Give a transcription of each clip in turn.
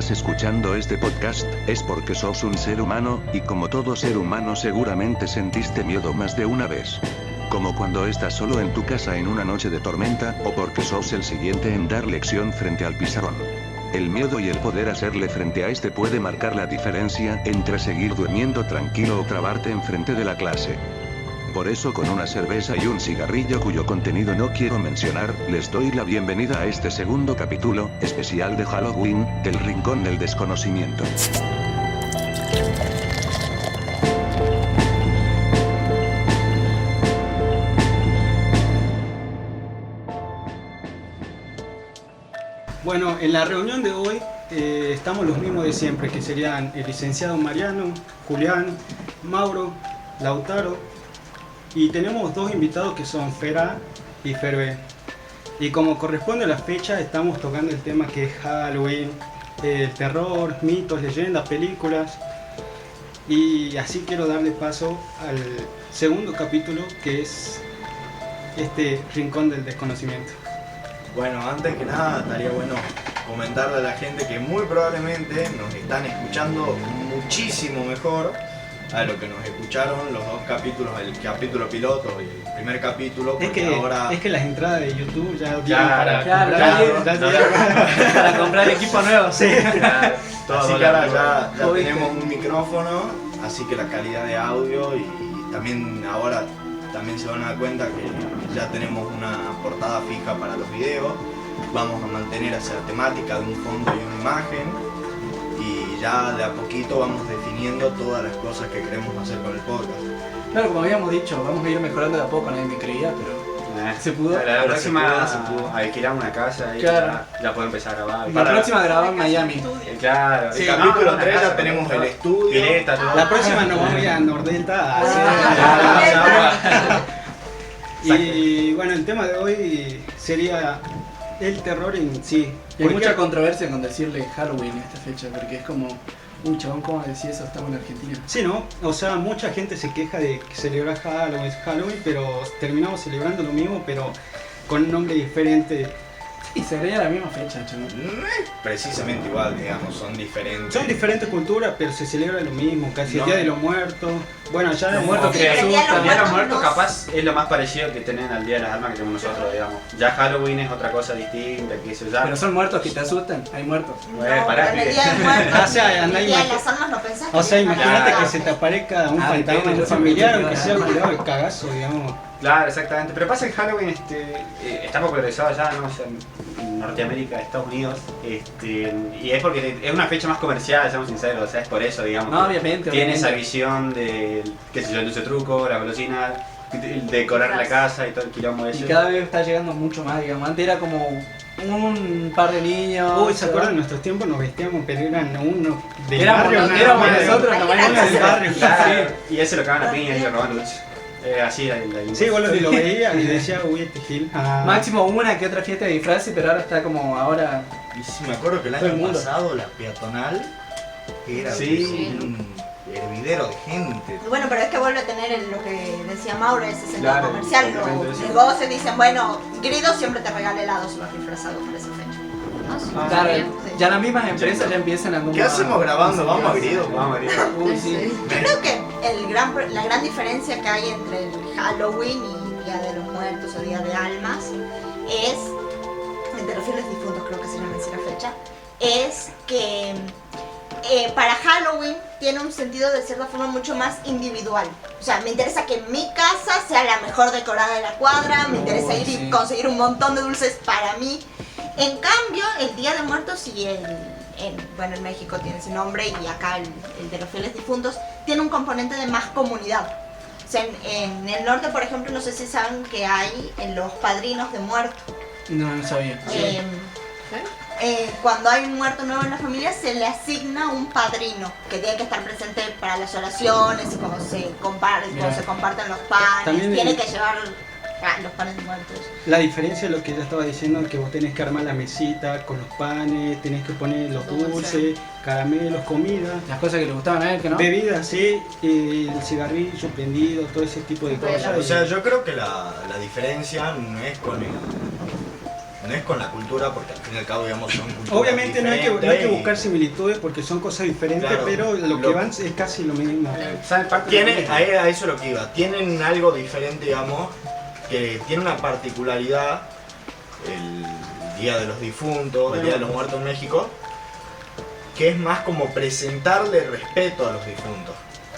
estás escuchando este podcast, es porque sos un ser humano, y como todo ser humano seguramente sentiste miedo más de una vez. Como cuando estás solo en tu casa en una noche de tormenta, o porque sos el siguiente en dar lección frente al pizarrón. El miedo y el poder hacerle frente a este puede marcar la diferencia entre seguir durmiendo tranquilo o trabarte enfrente de la clase. Por eso, con una cerveza y un cigarrillo cuyo contenido no quiero mencionar, les doy la bienvenida a este segundo capítulo, especial de Halloween, del Rincón del Desconocimiento. Bueno, en la reunión de hoy estamos los mismos de siempre, que serían el licenciado Mariano, Julián, Mauro, Lautaro, y tenemos dos invitados que son Fera y Ferbe. Y como corresponde a la fecha, estamos tocando el tema que es Halloween, terror, mitos, leyendas, películas. Y así quiero darle paso al segundo capítulo, que es este Rincón del Desconocimiento. Bueno, antes que nada estaría bueno comentarle a la gente que muy probablemente nos están escuchando muchísimo mejor a lo que nos escucharon los dos capítulos, el capítulo piloto y el primer capítulo, porque ahora... Es que las entradas de YouTube ya para comprar equipo nuevo. Sí. Así que ahora ya tenemos un micrófono, así que la calidad de audio y también ahora también se van a dar cuenta que ya tenemos una portada fija para los videos. Vamos a mantener esa temática de un fondo y una imagen. Y ya de a poquito vamos definiendo todas las cosas que queremos hacer con el podcast. Claro, como habíamos dicho, vamos a ir mejorando de a poco, nadie me creía, pero se pudo. La próxima se pudo. Alquilamos una casa y claro. ya puedo empezar a grabar. La próxima grabamos en Miami. Claro. El capítulo 3 ya tenemos el estudio. Pileta, todo. La próxima nos vamos a ir a Nordelta a hacer... Y bueno, el tema de hoy sería el terror en sí. Y hay mucha controversia con decirle Halloween a esta fecha, porque es como, chabón, ¿cómo decís eso? Estamos en Argentina. Sí, ¿no? O sea, mucha gente se queja de que celebrar Halloween, pero terminamos celebrando lo mismo, pero con un nombre diferente. Y se veía la misma fecha, chabón. No es precisamente igual, digamos, son diferentes. Son diferentes culturas, pero se celebra lo mismo, casi No. el Día de los Muertos. Bueno, ya Los muertos que El asustan. Día de los Muertos capaz es lo más parecido que tienen al Día de las Almas que tenemos nosotros, digamos. Ya Halloween es otra cosa distinta, que eso ya... Pero son muertos que te asustan, hay muertos. Bueno, pará, en el pibe. Día de Muertos, O sea, en anda el Día de imagi- las Almas no pensás. O sea, imagínate Claro. que se te aparezca un fantasma, depende, un yo familiar, siempre aunque sea digo, cuidado el cagazo, digamos. Claro, exactamente. Pero pasa que Halloween está popularizado allá, ¿no? O sea, en Norteamérica, Estados Unidos. Y es porque es una fecha más comercial, seamos sinceros. O sea, es por eso, digamos. No, obviamente. Tiene obviamente. esa visión de, qué sé yo, el dulce truco, la golosina, el decorar la casa y todo el quilombo ese. Y cada vez está llegando mucho más, digamos. Antes era como un par de niños. Uy, ¿se acuerdan? En nuestros tiempos nos vestíamos, pero eran uno del Éramos barrio. nada éramos más. nosotros, Ay, nos gracias. bañamos del barrio. Claro, y ese lo cagaban a piña y lo robaban dulce. Así era el Sí, vos lo veías y decías, uy, este Gil. Ah. Máximo una que otra fiesta de disfraces, pero ahora está como ahora. Y sí, me acuerdo que el Todo el año mundo. pasado la peatonal era Sí. un hervidero de gente. Bueno, pero es que vuelve a tener lo que decía Mauro, ese sentido Claro, comercial. exactamente Los eso. negocios dicen, bueno, Grido siempre te regala helado si vas disfrazado para esa fecha. Claro, sí. ya las mismas empresas ya empiezan a como. ¿Qué hacemos grabando? Vamos a Grido. Vamos a ver. Uy, sí. Yo creo que la gran diferencia que hay entre el Halloween y Día de los Muertos o Día de Almas es, entre los fieles difuntos creo que se llama así la fecha, es que para Halloween tiene un sentido de cierta forma mucho más individual. O sea, me interesa que mi casa sea la mejor decorada de la cuadra, me interesa ir y sí. conseguir un montón de dulces para mí. En cambio, el Día de Muertos y bueno, en México tiene ese nombre y acá el de los fieles difuntos tiene un componente de más comunidad. O sea, en el norte, por ejemplo, no sé si saben que hay en los padrinos de muerto. No sabía. Cuando hay un muerto nuevo en la familia se le asigna un padrino que tiene que estar presente para las oraciones y cuando se comparten los panes, También tiene el- que llevar los panes muertos. La diferencia de lo que ya estaba diciendo es que vos tenés que armar la mesita con los panes, tenés que poner los dulces, caramelos, comida, Las cosas que le gustaban a él, que no. bebidas, sí, el cigarrillo prendido, todo ese tipo de cosas. O sea, yo creo que la diferencia no no es con la cultura, porque al fin y al cabo, digamos, son culturas Obviamente no hay que diferentes buscar similitudes porque son cosas diferentes, Claro, pero lo que van es casi lo mismo. ¿Saben parte Tienen, a eso es lo que iba, tienen algo diferente, digamos, que tiene una particularidad, el Día de los Difuntos, el Día de los Muertos en México, que es más como presentarle respeto a los difuntos,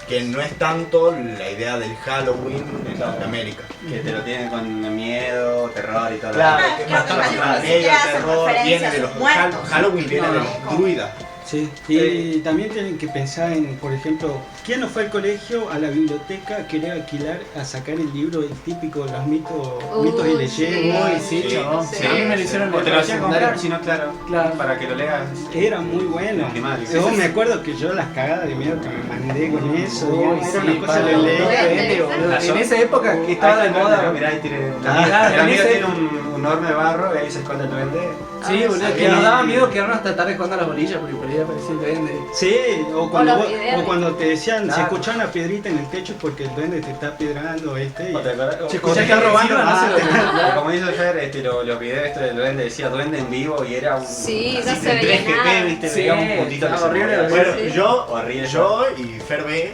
que no es tanto la idea del Halloween en Norteamérica. que te lo tienen con miedo, terror y todo? Claro, Ah, que creo más que todo Halloween el ni siquiera hace terror referencia viene a de los sus muertos. Halloween viene de los druidas. Sí, y también tienen que pensar en, por ejemplo, ¿quién no fue al colegio, a la biblioteca, a querer alquilar, a sacar el libro el típico, los mitos y leyendas? Uy, sí, Sí, chabón. sí. A mí me lo hicieron O en te lo la hacían secundaria. comprar, si no, claro, Claro. para que lo leas. Era muy bueno. Primario. Yo me acuerdo que yo las cagadas de miedo que me mandé con eso, Uy, digamos, era una sí, cosa para de los ley. duendes, boludo. En esa época que estaba de moda. Mirá, ahí tiene. Claro, El amigo en ese- tiene un horno de barro y ahí se esconde el duende. Sí, boludo, sí. que nos daba miedo quedarnos hasta tarde jugando a las bolillas porque por ahí aparecía el duende. Sí, o cuando, los vos- videos. o cuando te decían, Claro. se escuchaba una piedrita en el techo porque el duende te está piedrando, ¿viste? ¿O te acordás? Se O- escucha te que está robando, robando, no se ah, o como hizo Fer, los videos estos del duende decía duende en vivo y era un. Sí, así no de se veía 3 GP, nada. viste, Sí, veía un puntito que estaba se horrible, movía. Bueno, Sí. Horrible. yo y Ferbe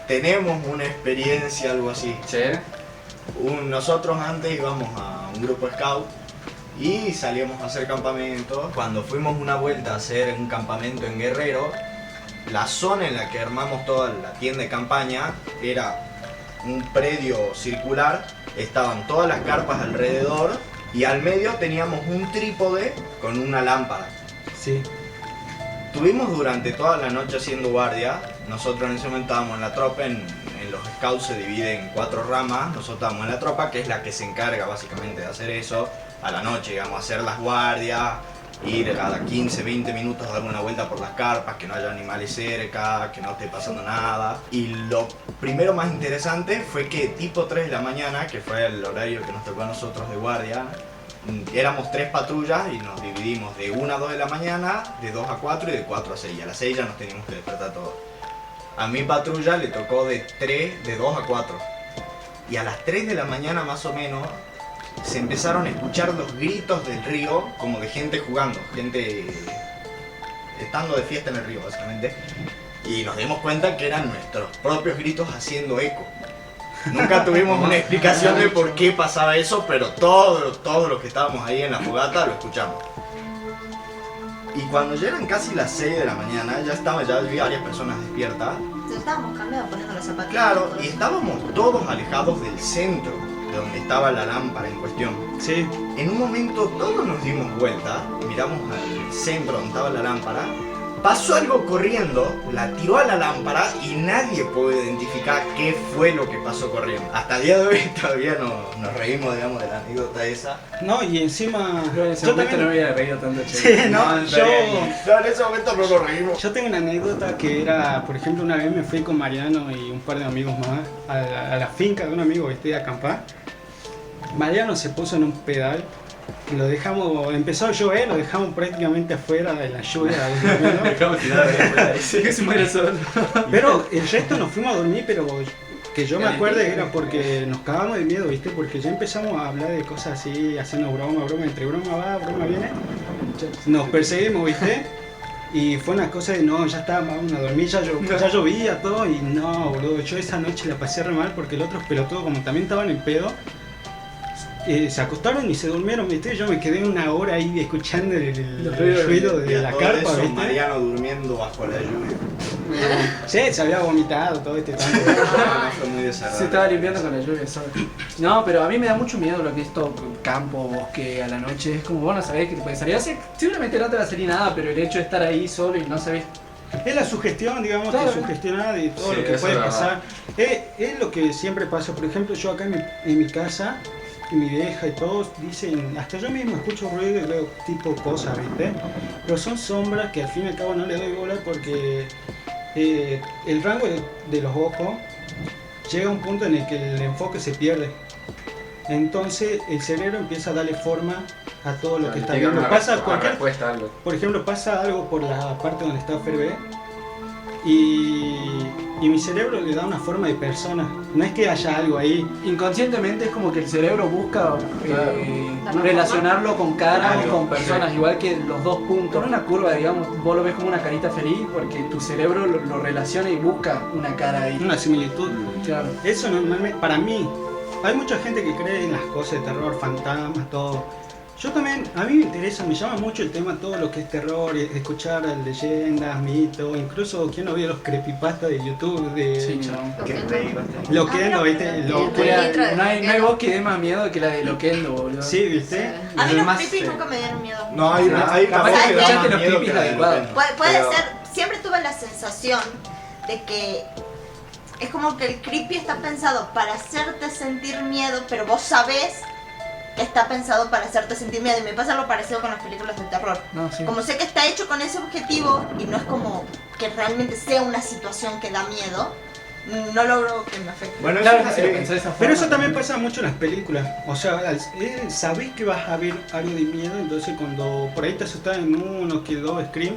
tenemos una experiencia, algo así. Che. Nosotros antes íbamos a un grupo scout y salíamos a hacer campamentos. Cuando fuimos una vuelta a hacer un campamento en Guerrero, la zona en la que armamos toda la tienda de campaña era un predio circular, estaban todas las carpas alrededor y al medio teníamos un trípode con una lámpara. Sí. Estuvimos durante toda la noche haciendo guardia. Nosotros en ese momento estábamos en la tropa, en los scouts se divide en 4 ramas. Nosotros estábamos en la tropa, que es la que se encarga básicamente de hacer eso a la noche, digamos, hacer las guardias, ir cada 15, 20 minutos a dar una vuelta por las carpas, que no haya animales cerca, que no esté pasando nada. Y lo primero más interesante fue que tipo 3 de la mañana, que fue el horario que nos tocó a nosotros de guardia, éramos 3 patrullas y nos dividimos de 1 a 2 de la mañana, de 2 a 4 y de 4 a 6. Y a las 6 ya nos teníamos que despertar todos. A mi patrulla le tocó de 2 a 4. Y a las 3 de la mañana más o menos se empezaron a escuchar los gritos del río como de gente jugando, gente estando de fiesta en el río básicamente. Y nos dimos cuenta que eran nuestros propios gritos haciendo eco. Nunca tuvimos una explicación de por qué pasaba eso, pero todos los que estábamos ahí en la fogata lo escuchamos. Y cuando ya eran casi las 6 de la mañana, ya había varias personas despiertas. Nos estábamos cambiando, poniendo los zapatos. Claro, y estábamos todos alejados del centro, de donde estaba la lámpara en cuestión. Sí. En un momento todos nos dimos vuelta, miramos al centro donde estaba la lámpara, pasó algo corriendo, la tiró a la lámpara y nadie pudo identificar qué fue lo que pasó corriendo. Hasta el día de hoy todavía nos reímos, digamos, de la anécdota esa. No, y encima. Yo en ese yo momento no también. me había reído tanto, che. Sí, no, No, yo. No, en ese momento no nos reímos. Yo tengo una anécdota que era, por ejemplo, una vez me fui con Mariano y un par de amigos más a la finca de un amigo que estoy a acampar. Mariano se puso en un pedal, lo dejamos, empezó a llover, lo dejamos prácticamente afuera de la lluvia. Dejamos tirado ahí. Que se muere solo. Pero el resto nos fuimos a dormir, pero que yo me acuerde era porque nos cagamos de miedo, ¿viste? Porque ya empezamos a hablar de cosas así, haciendo broma, entre broma va, broma viene. Nos perseguimos, ¿viste? Y fue una cosa de no, ya está, vamos a dormir, ya llovía todo y no, boludo, yo esa noche la pasé re mal porque los otros pelotudos como también estaban en pedo, se acostaron y se durmieron, ¿viste? Yo me quedé 1 hora ahí escuchando el ruido Y de a la todo carpa, eso, ¿viste? Mariano durmiendo bajo la lluvia. Sí, se había vomitado todo este tanto. Fue muy desagradable. Se estaba limpiando con la lluvia solo. No, pero a mí me da mucho miedo lo que es todo campo, bosque, a la noche. Es como vos no sabés qué te puede salir. O sea, seguramente no te va a salir nada, pero el hecho de estar ahí solo y no sabés. Es la sugestión, digamos, Claro. te sugestiona de todo Sí, lo que eso puede es pasar. Es lo que siempre pasa. Por ejemplo, yo acá en mi casa, y mi vieja y todos dicen, hasta yo mismo escucho ruido y veo tipo cosas, ¿viste? Pero son sombras que al fin y al cabo no le doy bola porque el rango de los ojos llega a un punto en el que el enfoque se pierde. Entonces el cerebro empieza a darle forma a todo lo que está viendo. Pasa cualquier, respuesta a algo. por ejemplo, pasa algo por la parte donde está Ferbe y y mi cerebro le da una forma de persona. No es que haya algo ahí. Inconscientemente es como que el cerebro busca Claro. relacionarlo con caras o Claro, con personas, sí. igual que los dos puntos. En una curva, digamos, vos lo ves como una carita feliz porque tu cerebro lo relaciona y busca una cara ahí. Una similitud. Claro. Eso normalmente, para mí, hay mucha gente que cree en las cosas de terror, fantasmas, todo. Yo también, a mí me interesa, me llama mucho el tema, todo lo que es terror, escuchar leyendas, mitos, incluso quien no ve los creepypastas de YouTube, de Sí, chabón. Loquendo, ¿viste? Loquendo. No hay voz que dé más miedo que la de Loquendo, boludo. Sí, ¿viste? A mí los Más, creepy nunca me dieron miedo. No, hay una Capaz voz que que da escuchaste más los miedo creepy que la de adecuados. Loquendo. Puede Pero- ser, siempre tuve la sensación de que es como que el creepy está pensado para hacerte sentir miedo, pero vos sabés que está pensado para hacerte sentir miedo. Y me pasa lo parecido con las películas de terror. No, sí. Como sé que está hecho con ese objetivo y no es como que realmente sea una situación que da miedo, no logro que me afecte. Bueno, Claro eso que si lo pensás de esa forma. Pero eso también pasa mucho en las películas. O sea, sabés que vas a ver algo de miedo, entonces cuando por ahí te asustas en uno, que dos, Scream,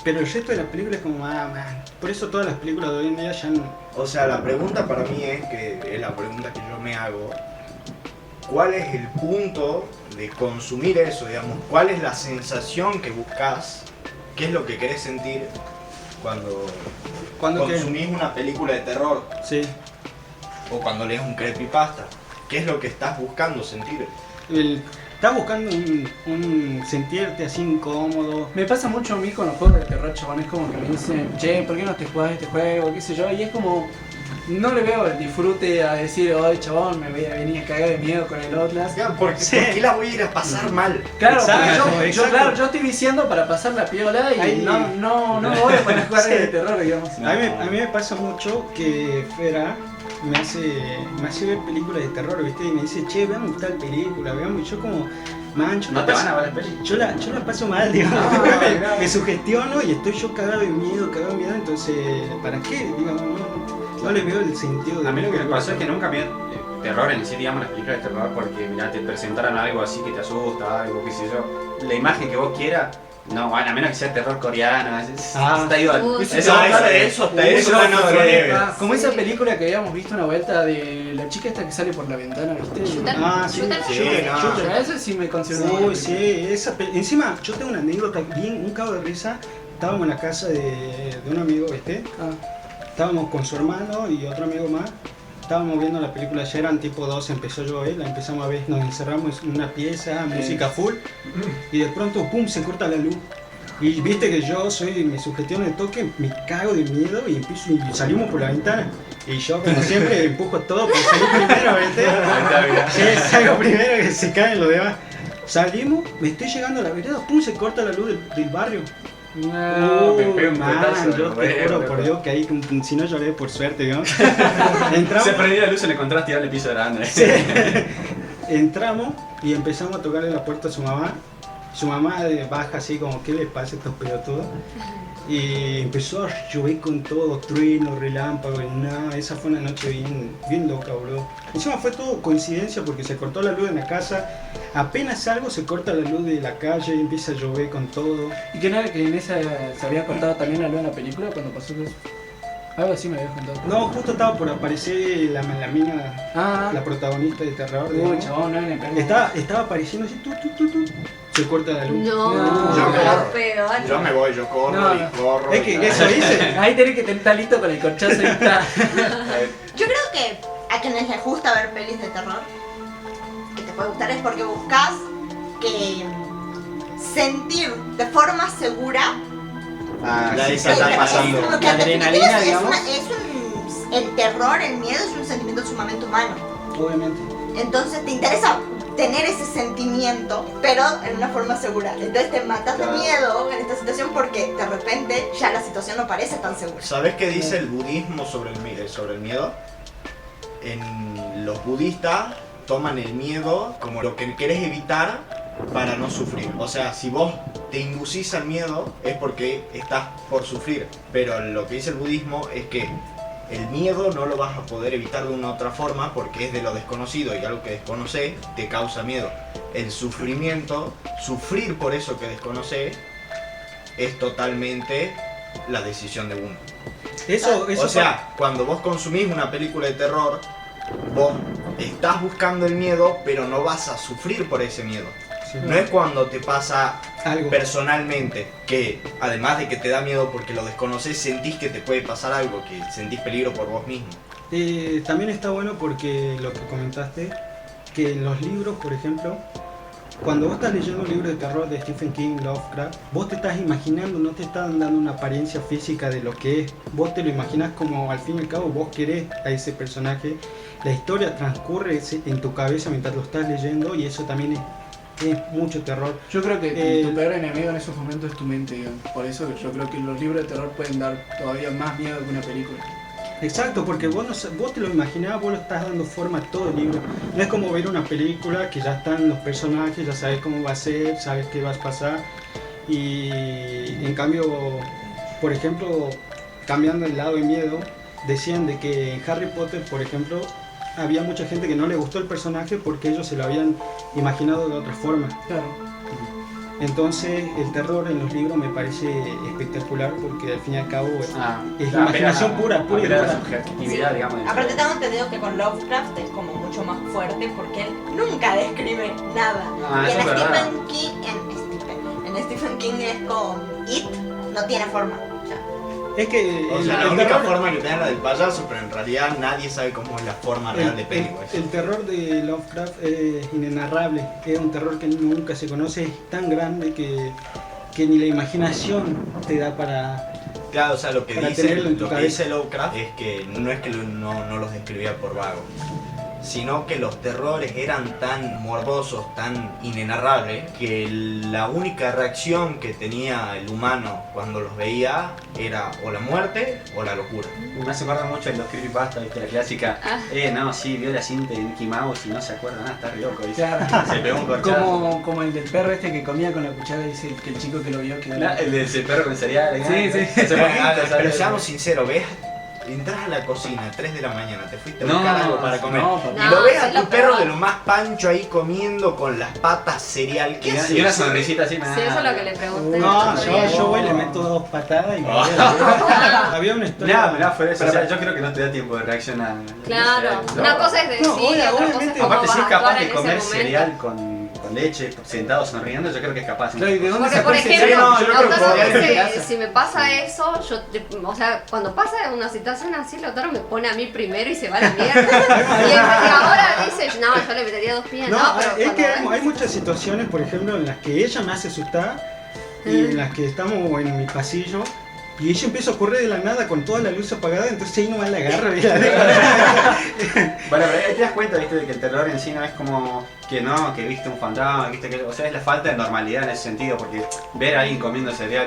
pero el resto de las películas es como, man. Por eso todas las películas de hoy en día ya no. O sea, la pregunta para mí es la pregunta que yo me hago. ¿Cuál es el punto de consumir eso, digamos? ¿Cuál es la sensación que buscas? ¿Qué es lo que querés sentir cuando Cuando consumís una película de terror? Sí. O cuando lees un creepypasta. ¿Qué es lo que estás buscando sentir? Estás buscando un sentirte así incómodo. Me pasa mucho a mí con los juegos de terror, chabón. Es como que me dicen, che, ¿por qué no te jugás este juego? ¿Qué sé yo? Y es como, no le veo el disfrute a decir, oye, chabón, me voy a venir a cagar de miedo con el Outlast. ¿Por qué la voy a ir a pasar mal? Claro, Exacto, porque yo, exacto. claro, yo estoy diciendo para pasar la piola y Ahí- no me voy a poner a jugar Sí. de terror, digamos. A mí me pasa mucho que Fera me hace ver películas de terror, ¿viste? Y me dice, che, veamos tal película, veamos. Y yo como, mancho, ¿No te van a ver las pelis? yo la paso mal, digamos. Ah, me sugestiono y estoy yo cagado de miedo, entonces, ¿para qué? Digamos, no le veo el sentido de A mí lo que me pasó es que nunca vi terror en sí, digamos, las películas de terror, porque mirá, te presentaran algo así que te asusta, algo, qué sé yo. La imagen que vos quieras, no, bueno, a menos que sea terror coreano, está igual. Eso no lo debe. Como esa película que habíamos visto una vuelta de la chica esta que sale por la ventana, ¿viste? Shooter. Ah, sí, Shooter. shooter. A eso sí me considero. Uy, sí, encima, yo tengo una anécdota bien, un cago de risa. Estábamos en la casa de un amigo, ¿viste? Ah, Estábamos con su hermano y otro amigo más. Estábamos viendo la película, ya eran tipo 2, empezó a llover, la empezamos a ver, nos encerramos en una pieza, música full, y de pronto, pum, se corta la luz. Y viste que yo me sugestiono de toque, me cago de miedo y empiezo y salimos por la ventana. Y yo, como siempre, empujo todo para salir primero, ¿viste? Sí, salgo primero que se caen los demás. Salimos, me estoy llegando a la vereda, pum, se corta la luz del barrio. no, me pego un Man, putazo, yo te me juro muero. por Dios que ahí, si no lloré por suerte, ¿no? Entramos, Se prendió la luz en el contraste y al piso grande. sí. Entramos y empezamos a tocarle la puerta a su mamá. Su mamá baja así como, ¿qué les pasa a estos pelotudos? Y empezó a llover con todo, trueno, relámpago, y nada, esa fue una noche bien loca, boludo. Encima fue todo coincidencia porque se cortó la luz en la casa, apenas salgo se corta la luz de la calle y empieza a llover con todo. ¿Y que no era que en esa se había cortado también la luz en la película cuando pasó eso? Algo así me habías contado. No, justo estaba por aparecer la mina, Ah, la protagonista de terror. uy, digamos. chabón, no, en el Estaba apareciendo así, tu, se corta la luz. No. Yo me lo corro. peor. Yo me voy, yo corro No, y no. corro. Es que y eso dice. Ahí tenés que estar listo con el corchazo y está. Yo creo que a quienes les gusta ver pelis de terror, que te puede gustar es porque buscas que sentir de forma segura. Ah, La sí, esa está es pasando. como que La en definitiva adrenalina, es digamos. el terror, el miedo es un sentimiento sumamente humano. Obviamente. Entonces te interesa tener ese sentimiento, pero en una forma segura. Entonces te matas de Claro. miedo en esta situación porque de repente ya la situación no parece tan segura. ¿Sabes qué dice el budismo sobre el miedo? Los budistas toman el miedo como lo que querés evitar para no sufrir. O sea, si vos te inducís al miedo es porque estás por sufrir. Pero lo que dice el budismo es que el miedo no lo vas a poder evitar de una otra forma porque es de lo desconocido y algo que desconoces te causa miedo. El sufrimiento, sufrir por eso que desconoces, es totalmente la decisión de uno. Eso O sea, cuando vos consumís una película de terror, vos estás buscando el miedo, pero no vas a sufrir por ese miedo. sí, No es cuando te pasa algo. personalmente, que además de que te da miedo porque lo desconoces, sentís que te puede pasar algo, que sentís peligro por vos mismo. También está bueno porque lo que comentaste, que en los libros, por ejemplo, cuando vos estás leyendo un libro de terror de Stephen King, Lovecraft, vos te estás imaginando, no te están dando una apariencia física de lo que es. Vos te lo imaginas como al fin y al cabo vos querés a ese personaje. La historia transcurre en tu cabeza mientras lo estás leyendo y eso también es mucho terror. Yo creo que tu peor enemigo en esos momentos es tu mente, digamos. Por eso yo creo que los libros de terror pueden dar todavía más miedo que una película. Exacto, porque vos te lo imaginabas, vos lo estás dando forma a todo el libro. No es como ver una película que ya están los personajes, ya sabes cómo va a ser, sabes qué va a pasar. Y en cambio, por ejemplo, cambiando el lado de miedo, decían de que en Harry Potter, por ejemplo, había mucha gente que no le gustó el personaje porque ellos se lo habían imaginado de otra forma. Claro. Entonces el terror en los libros me parece espectacular porque al fin y al cabo es apela imaginación pura y apela a la dura. subjetividad, digamos. Aparte tengo entendido que con Lovecraft es como mucho más fuerte porque él nunca describe nada. Y eso en es verdad. En Stephen King es con It, no tiene forma. O sea, Es que O sea, la el única terror- forma que tenés es la del payaso, pero en realidad nadie sabe cómo es la forma real de Pennywise. el terror de Lovecraft es inenarrable, es un terror que nunca se conoce, es tan grande que ni la imaginación te da para... Claro, o sea, lo que Para dice tenerlo en tu cabeza. Lovecraft es que no es que no los describía por vago, sino que los terrores eran tan morbosos, tan inenarrables, que la única reacción que tenía el humano cuando los veía era o la muerte o la locura. Me hace acordar mucho de los creepypasta, ¿viste? La clásica. No, sí, vio la cinta de Mickey Mouse y no se acuerda nada, está re loco. Dice. Claro. Se pegó un corchazo. Como el del perro este que comía con la cuchara y dice que el chico que lo vio que El de ese perro con cereal. Sí, sí. Pero seamos sinceros, ¿ves? Entras a la cocina a 3 de la mañana, te fuiste a No, buscar algo para comer. no, papi. y lo ves a es tu lo perro peor. de lo más pancho ahí comiendo con las patas cereal. ¿Qué haces? Y una sonrisita así, Sí, eso es lo que le pregunté. No, También. yo voy y le meto 2 patadas y me voy. Había una historia... Mirá, mirá, fuera eso. O sea, yo creo que no te da tiempo de reaccionar. Claro, No sé, una cosa es decir No, y otra cosa es obviamente. cómo Aparte, vas si a es capaz actuar de en ese comer momento. cereal con leche, sentado sonriendo, yo creo que es capaz. Claro, ¿y de dónde Porque, sacó por ese ejemplo, cerebro? no, yo creo que Lautaro podría dice, quedarse. si me pasa eso, o sea, cuando pasa una situación así, Lautaro me pone a mí primero y se va a la mierda. y ahora dice, no, yo le metería 2 pies, No, no, pero es que cuando hay muchas situaciones, por ejemplo, en las que ella me hace asustar y en las que estamos en mi pasillo y ella empieza a correr de la nada con toda la luz apagada, entonces ahí nomás la agarra y la deja. Bueno, pero ahí te das cuenta, viste, de que el terror en sí no es como que no, que viste un fantasma, viste que, o sea, es la falta de normalidad en ese sentido, porque ver a alguien comiendo cereal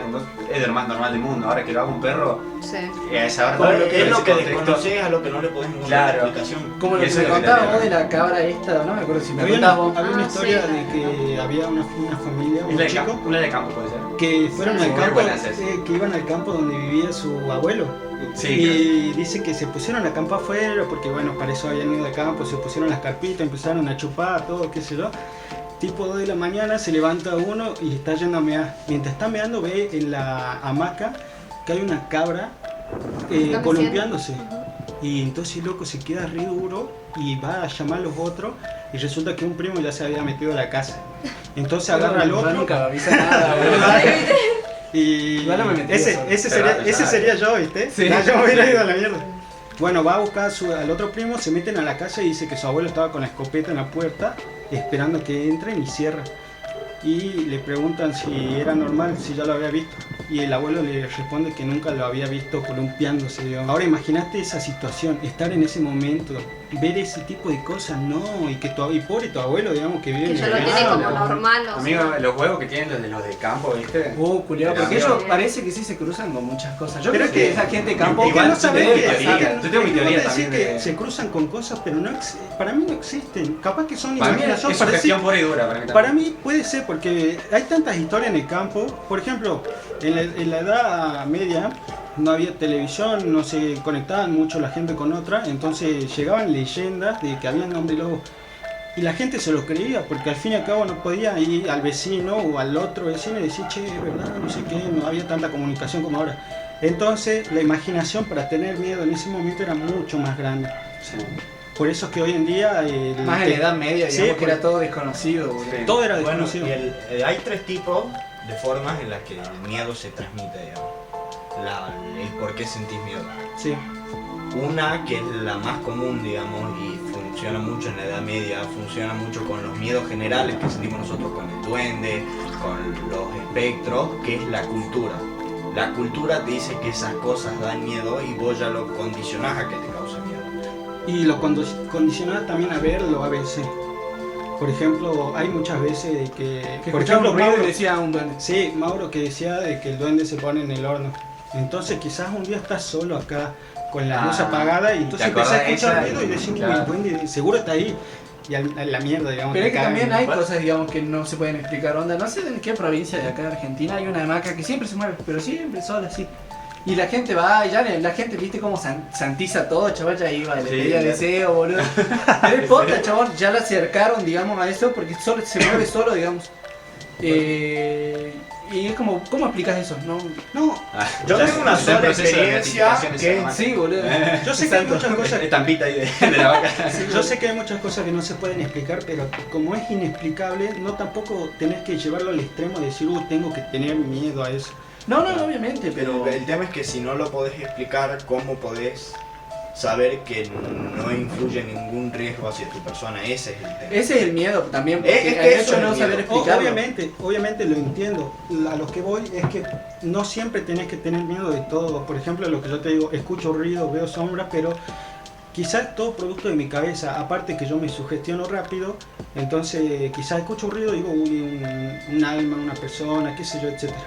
es de lo más normal del mundo. Ahora que lo haga un perro, sí. es saber Como todo lo que es lo que ese contexto. desconoces, a lo que no le podés encontrar Claro. explicación. Como lo que Eso es me lo que contabas te vos de digo. la cabra esta, no me acuerdo si me Había contabas una, vos. había una Ah, historia sí. de que había una familia, Es un la de chico, campo, una de campo puede ser. que fueron Sí, al muy campo, buena esa, sí. que iban al campo donde vivía su abuelo. Sí, Y dice que se pusieron a campo afuera porque bueno, para eso habían ido de campo, se pusieron las carpitas, empezaron a chupar, todo, qué sé yo. Tipo 2 de la mañana se levanta uno y está yendo a mear. Mientras está meando ve en la hamaca que hay una cabra Está columpiándose. Y entonces el loco se queda re duro y va a llamar a los otros y resulta que un primo ya se había metido a la casa. Entonces agarra al otro. Nunca me avisa nada, boludo. Y Igual no me metí ese, eso. ese sería yo, ¿viste? Sí. No, yo me hubiera ido a la mierda. Bueno, va a buscar al otro primo, se meten a la casa y dice que su abuelo estaba con la escopeta en la puerta esperando que entren y cierra. Y le preguntan si era normal, si ya lo había visto. Y el abuelo le responde que nunca lo había visto columpiándose. Digamos. Ahora imagínate esa situación, estar en ese momento, ver ese tipo de cosas, no, y pobre tu abuelo, digamos, que vive Que en ya el lo tiene verano, como normal, o Amigo, sea. los huevos que tienen los de campo, viste. Culiao, porque Pero, ellos parece que sí se cruzan con muchas cosas. Yo Pero creo es que que- esa gente de campo... Igual no yo sabés tengo mi que teoría, yo tengo mi teoría decir también que de... se cruzan con cosas, pero no para mí no existen. Capaz que son Para mí es imaginación. sugestión pura y dura, para mí también. Para mí puede ser porque hay tantas historias en el campo. Por ejemplo, en la Edad Media no había televisión, no se conectaban mucho la gente con otra, entonces llegaban leyendas de que había un hombre lobo. Y la gente se lo creía, porque al fin y al cabo no podía ir al vecino o al otro vecino y decir, che, es verdad, no sé qué, no había tanta comunicación como ahora. Entonces la imaginación para tener miedo en ese momento era mucho más grande. Sí. Por eso es que hoy en día... Más en la Edad Media, Sí, digamos que por- era todo desconocido. boludo. Sí. todo era Bueno, desconocido. y hay 3 tipos de formas en las que el miedo se transmite, digamos. El por qué sentís miedo. Sí. Una que es la más común, digamos, y funciona mucho en la Edad Media, funciona mucho con los miedos generales que sentimos nosotros, con el duende, con los espectros, que es la cultura. La cultura te dice que esas cosas dan miedo y vos ya lo condicionás a que te cause miedo. Y lo condicionás también a verlo a veces. Por ejemplo, hay muchas veces de Que por escuchaba ejemplo, un ruido Mauro, y decía un duende. sí, Mauro que decía de que el duende se pone en el horno. Entonces quizás un día estás solo acá con la luz apagada y entonces ¿te acordás empezás a de escuchar esa? ruido y decís, uy, Claro. el duende seguro está ahí. Y a la mierda, digamos. Pero te es que cagan. también hay cosas, digamos, que no se pueden explicar. Onda, no sé en qué provincia de acá de Argentina hay una hamaca que siempre se mueve, pero siempre sola así. Y la gente va, y ya la gente, viste cómo santiza todo, chaval, ya iba, le Sí, pedía ya. deseo, boludo. Pero el posta, chaval, ya la acercaron, digamos, a eso, porque solo se mueve solo, digamos. Y es como, ¿cómo explicas eso? No, No, Yo Ya tengo una está en sola proceso de experiencia beatificación esa que... hamaca. sí, boludo. yo sé que hay muchas cosas. Estampita ahí de la vaca. Yo sé que hay muchas cosas que no se pueden explicar, pero como es inexplicable, no tampoco tenés que llevarlo al extremo de decir, tengo que tener miedo a eso. No, obviamente, pero... El tema es que si no lo podés explicar, ¿cómo podés saber que no influye ningún riesgo hacia tu persona? Ese es el tema. Ese es el miedo también, porque Es que el eso hecho es de no el saber miedo. explicarlo. Obviamente lo entiendo. A lo que voy es que no siempre tenés que tener miedo de todo. Por ejemplo, lo que yo te digo, escucho ruido, veo sombras, pero quizás todo producto de mi cabeza. Aparte que yo me sugestiono rápido, entonces quizás escucho un ruido y digo, uy, un alma, una persona, qué sé yo, etcétera.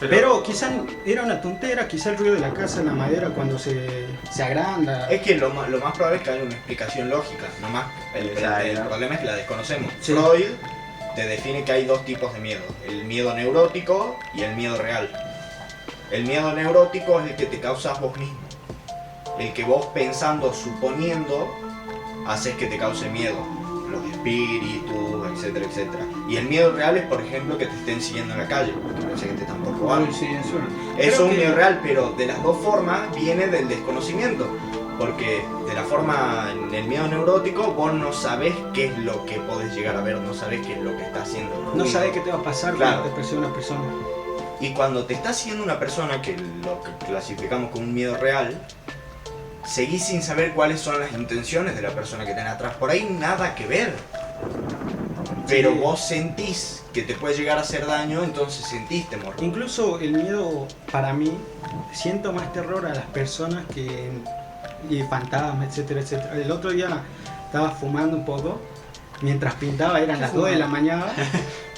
Pero quizás era una tontera, quizás el ruido de la casa, la madera cuando se agranda. Es que lo más probable es que haya una explicación lógica, nomás el Exacto. problema es que la desconocemos. Sí. Freud te define que hay 2 tipos de miedo, el miedo neurótico y el miedo real. El miedo neurótico es el que te causas vos mismo, el que vos pensando, suponiendo, haces que te cause miedo, los espíritus, etcétera, etcétera. Y el miedo real es, por ejemplo, que te estén siguiendo en la calle, porque parece que te están por robar. Uy, sí, eso. Eso es Creo un que- miedo real, pero de las dos formas viene del desconocimiento. Porque de la forma, en el miedo neurótico, vos no sabés qué es lo que podés llegar a ver, no sabés qué es lo que está haciendo. el No ruido. sabes qué te va a pasar Claro. cuando te persigue una persona. Y cuando te está siguiendo una persona, que lo que clasificamos como un miedo real, seguís sin saber cuáles son las intenciones de la persona que tenés atrás. Por ahí nada que ver. Pero Sí. vos sentís que te puede llegar a hacer daño, entonces sentís temor. Incluso el miedo, para mí, siento más terror a las personas que y fantasmas, etcétera, etcétera. El otro día estaba fumando un poco, mientras pintaba, eran las 2 de la mañana,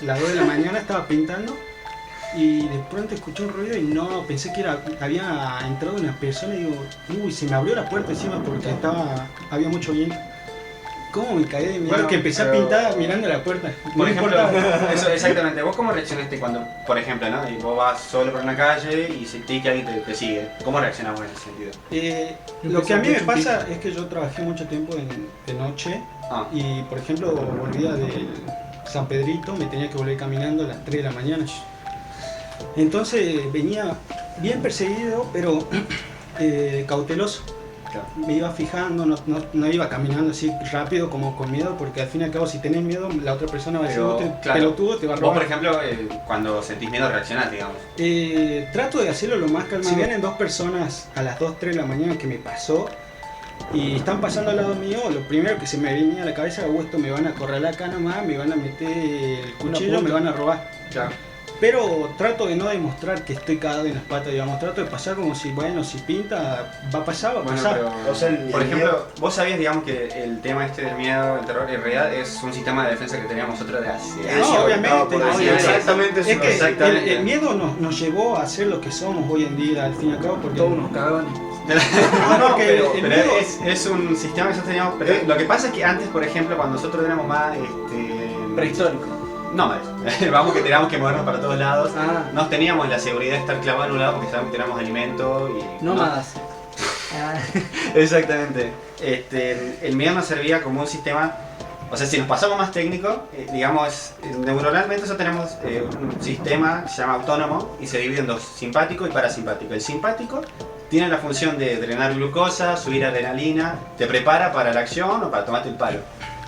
las 2 de la mañana estaba pintando y de pronto escuché un ruido y no, pensé que había entrado una persona y digo, uy, se me abrió la puerta encima porque había mucho viento. ¿Cómo me caí de miedo? Bueno, que empecé a pero- pintar mirando la puerta. Por No ejemplo, importaba. eso exactamente. ¿Vos cómo reaccionaste cuando, por ejemplo, ¿no? Y vos vas solo por una calle y sentís que alguien te sigue? ¿Cómo reaccionamos en ese sentido? Lo que a mí me pasa es que yo trabajé mucho tiempo de noche Ah, y, por ejemplo, volvía del San Pedrito, me tenía que volver caminando a las 3 de la mañana. Entonces venía bien perseguido, pero cauteloso. claro. Me iba fijando, no iba caminando así rápido como con miedo, porque al fin y al cabo si tenés miedo, la otra persona va a decir, Pero, vos te claro, pelotudo, te va a Vos, por robar. ejemplo, cuando sentís miedo reaccionás, digamos. Trato de hacerlo lo más calmado. Si vienen 2 personas a las 2, 3 de la mañana que me pasó y están pasando al lado mío, lo primero que se me venía a la cabeza, esto me van a acorralar acá nomás, me van a meter el cuchillo, punta. me van a robar. Claro. Pero trato de no demostrar que estoy cagado en las patas, digamos. Trato de pasar como si, bueno, si pinta, va a pasar, va a Bueno, pasar. pero, O sea, por el ejemplo, miedo- vos sabías, digamos, que el tema este del miedo, el terror, en realidad es un sistema de defensa que teníamos nosotros de hace No, años. obviamente, por decir obviamente. exactamente Es eso. que Exactamente. el miedo nos llevó a ser lo que somos hoy en día, al fin y al cabo, porque... Todos nos cagaban. No, porque pero, el pero miedo- es un sistema que nosotros teníamos. Pero lo que pasa es que antes, por ejemplo, cuando nosotros éramos más Prehistórico. nómades, vamos que teníamos que movernos para todos lados, Ah, no teníamos la seguridad de estar clavados en un lado porque sabíamos que teníamos alimento y. nómadas. Ah, Exactamente. El miedo nos servía como un sistema O sea, si nos pasamos más técnico, digamos, neuronalmente nosotros tenemos un sistema que se llama autónomo y se divide en dos, simpático y parasimpático. El simpático tiene la función de drenar glucosa, subir adrenalina, te prepara para la acción o para tomarte el palo.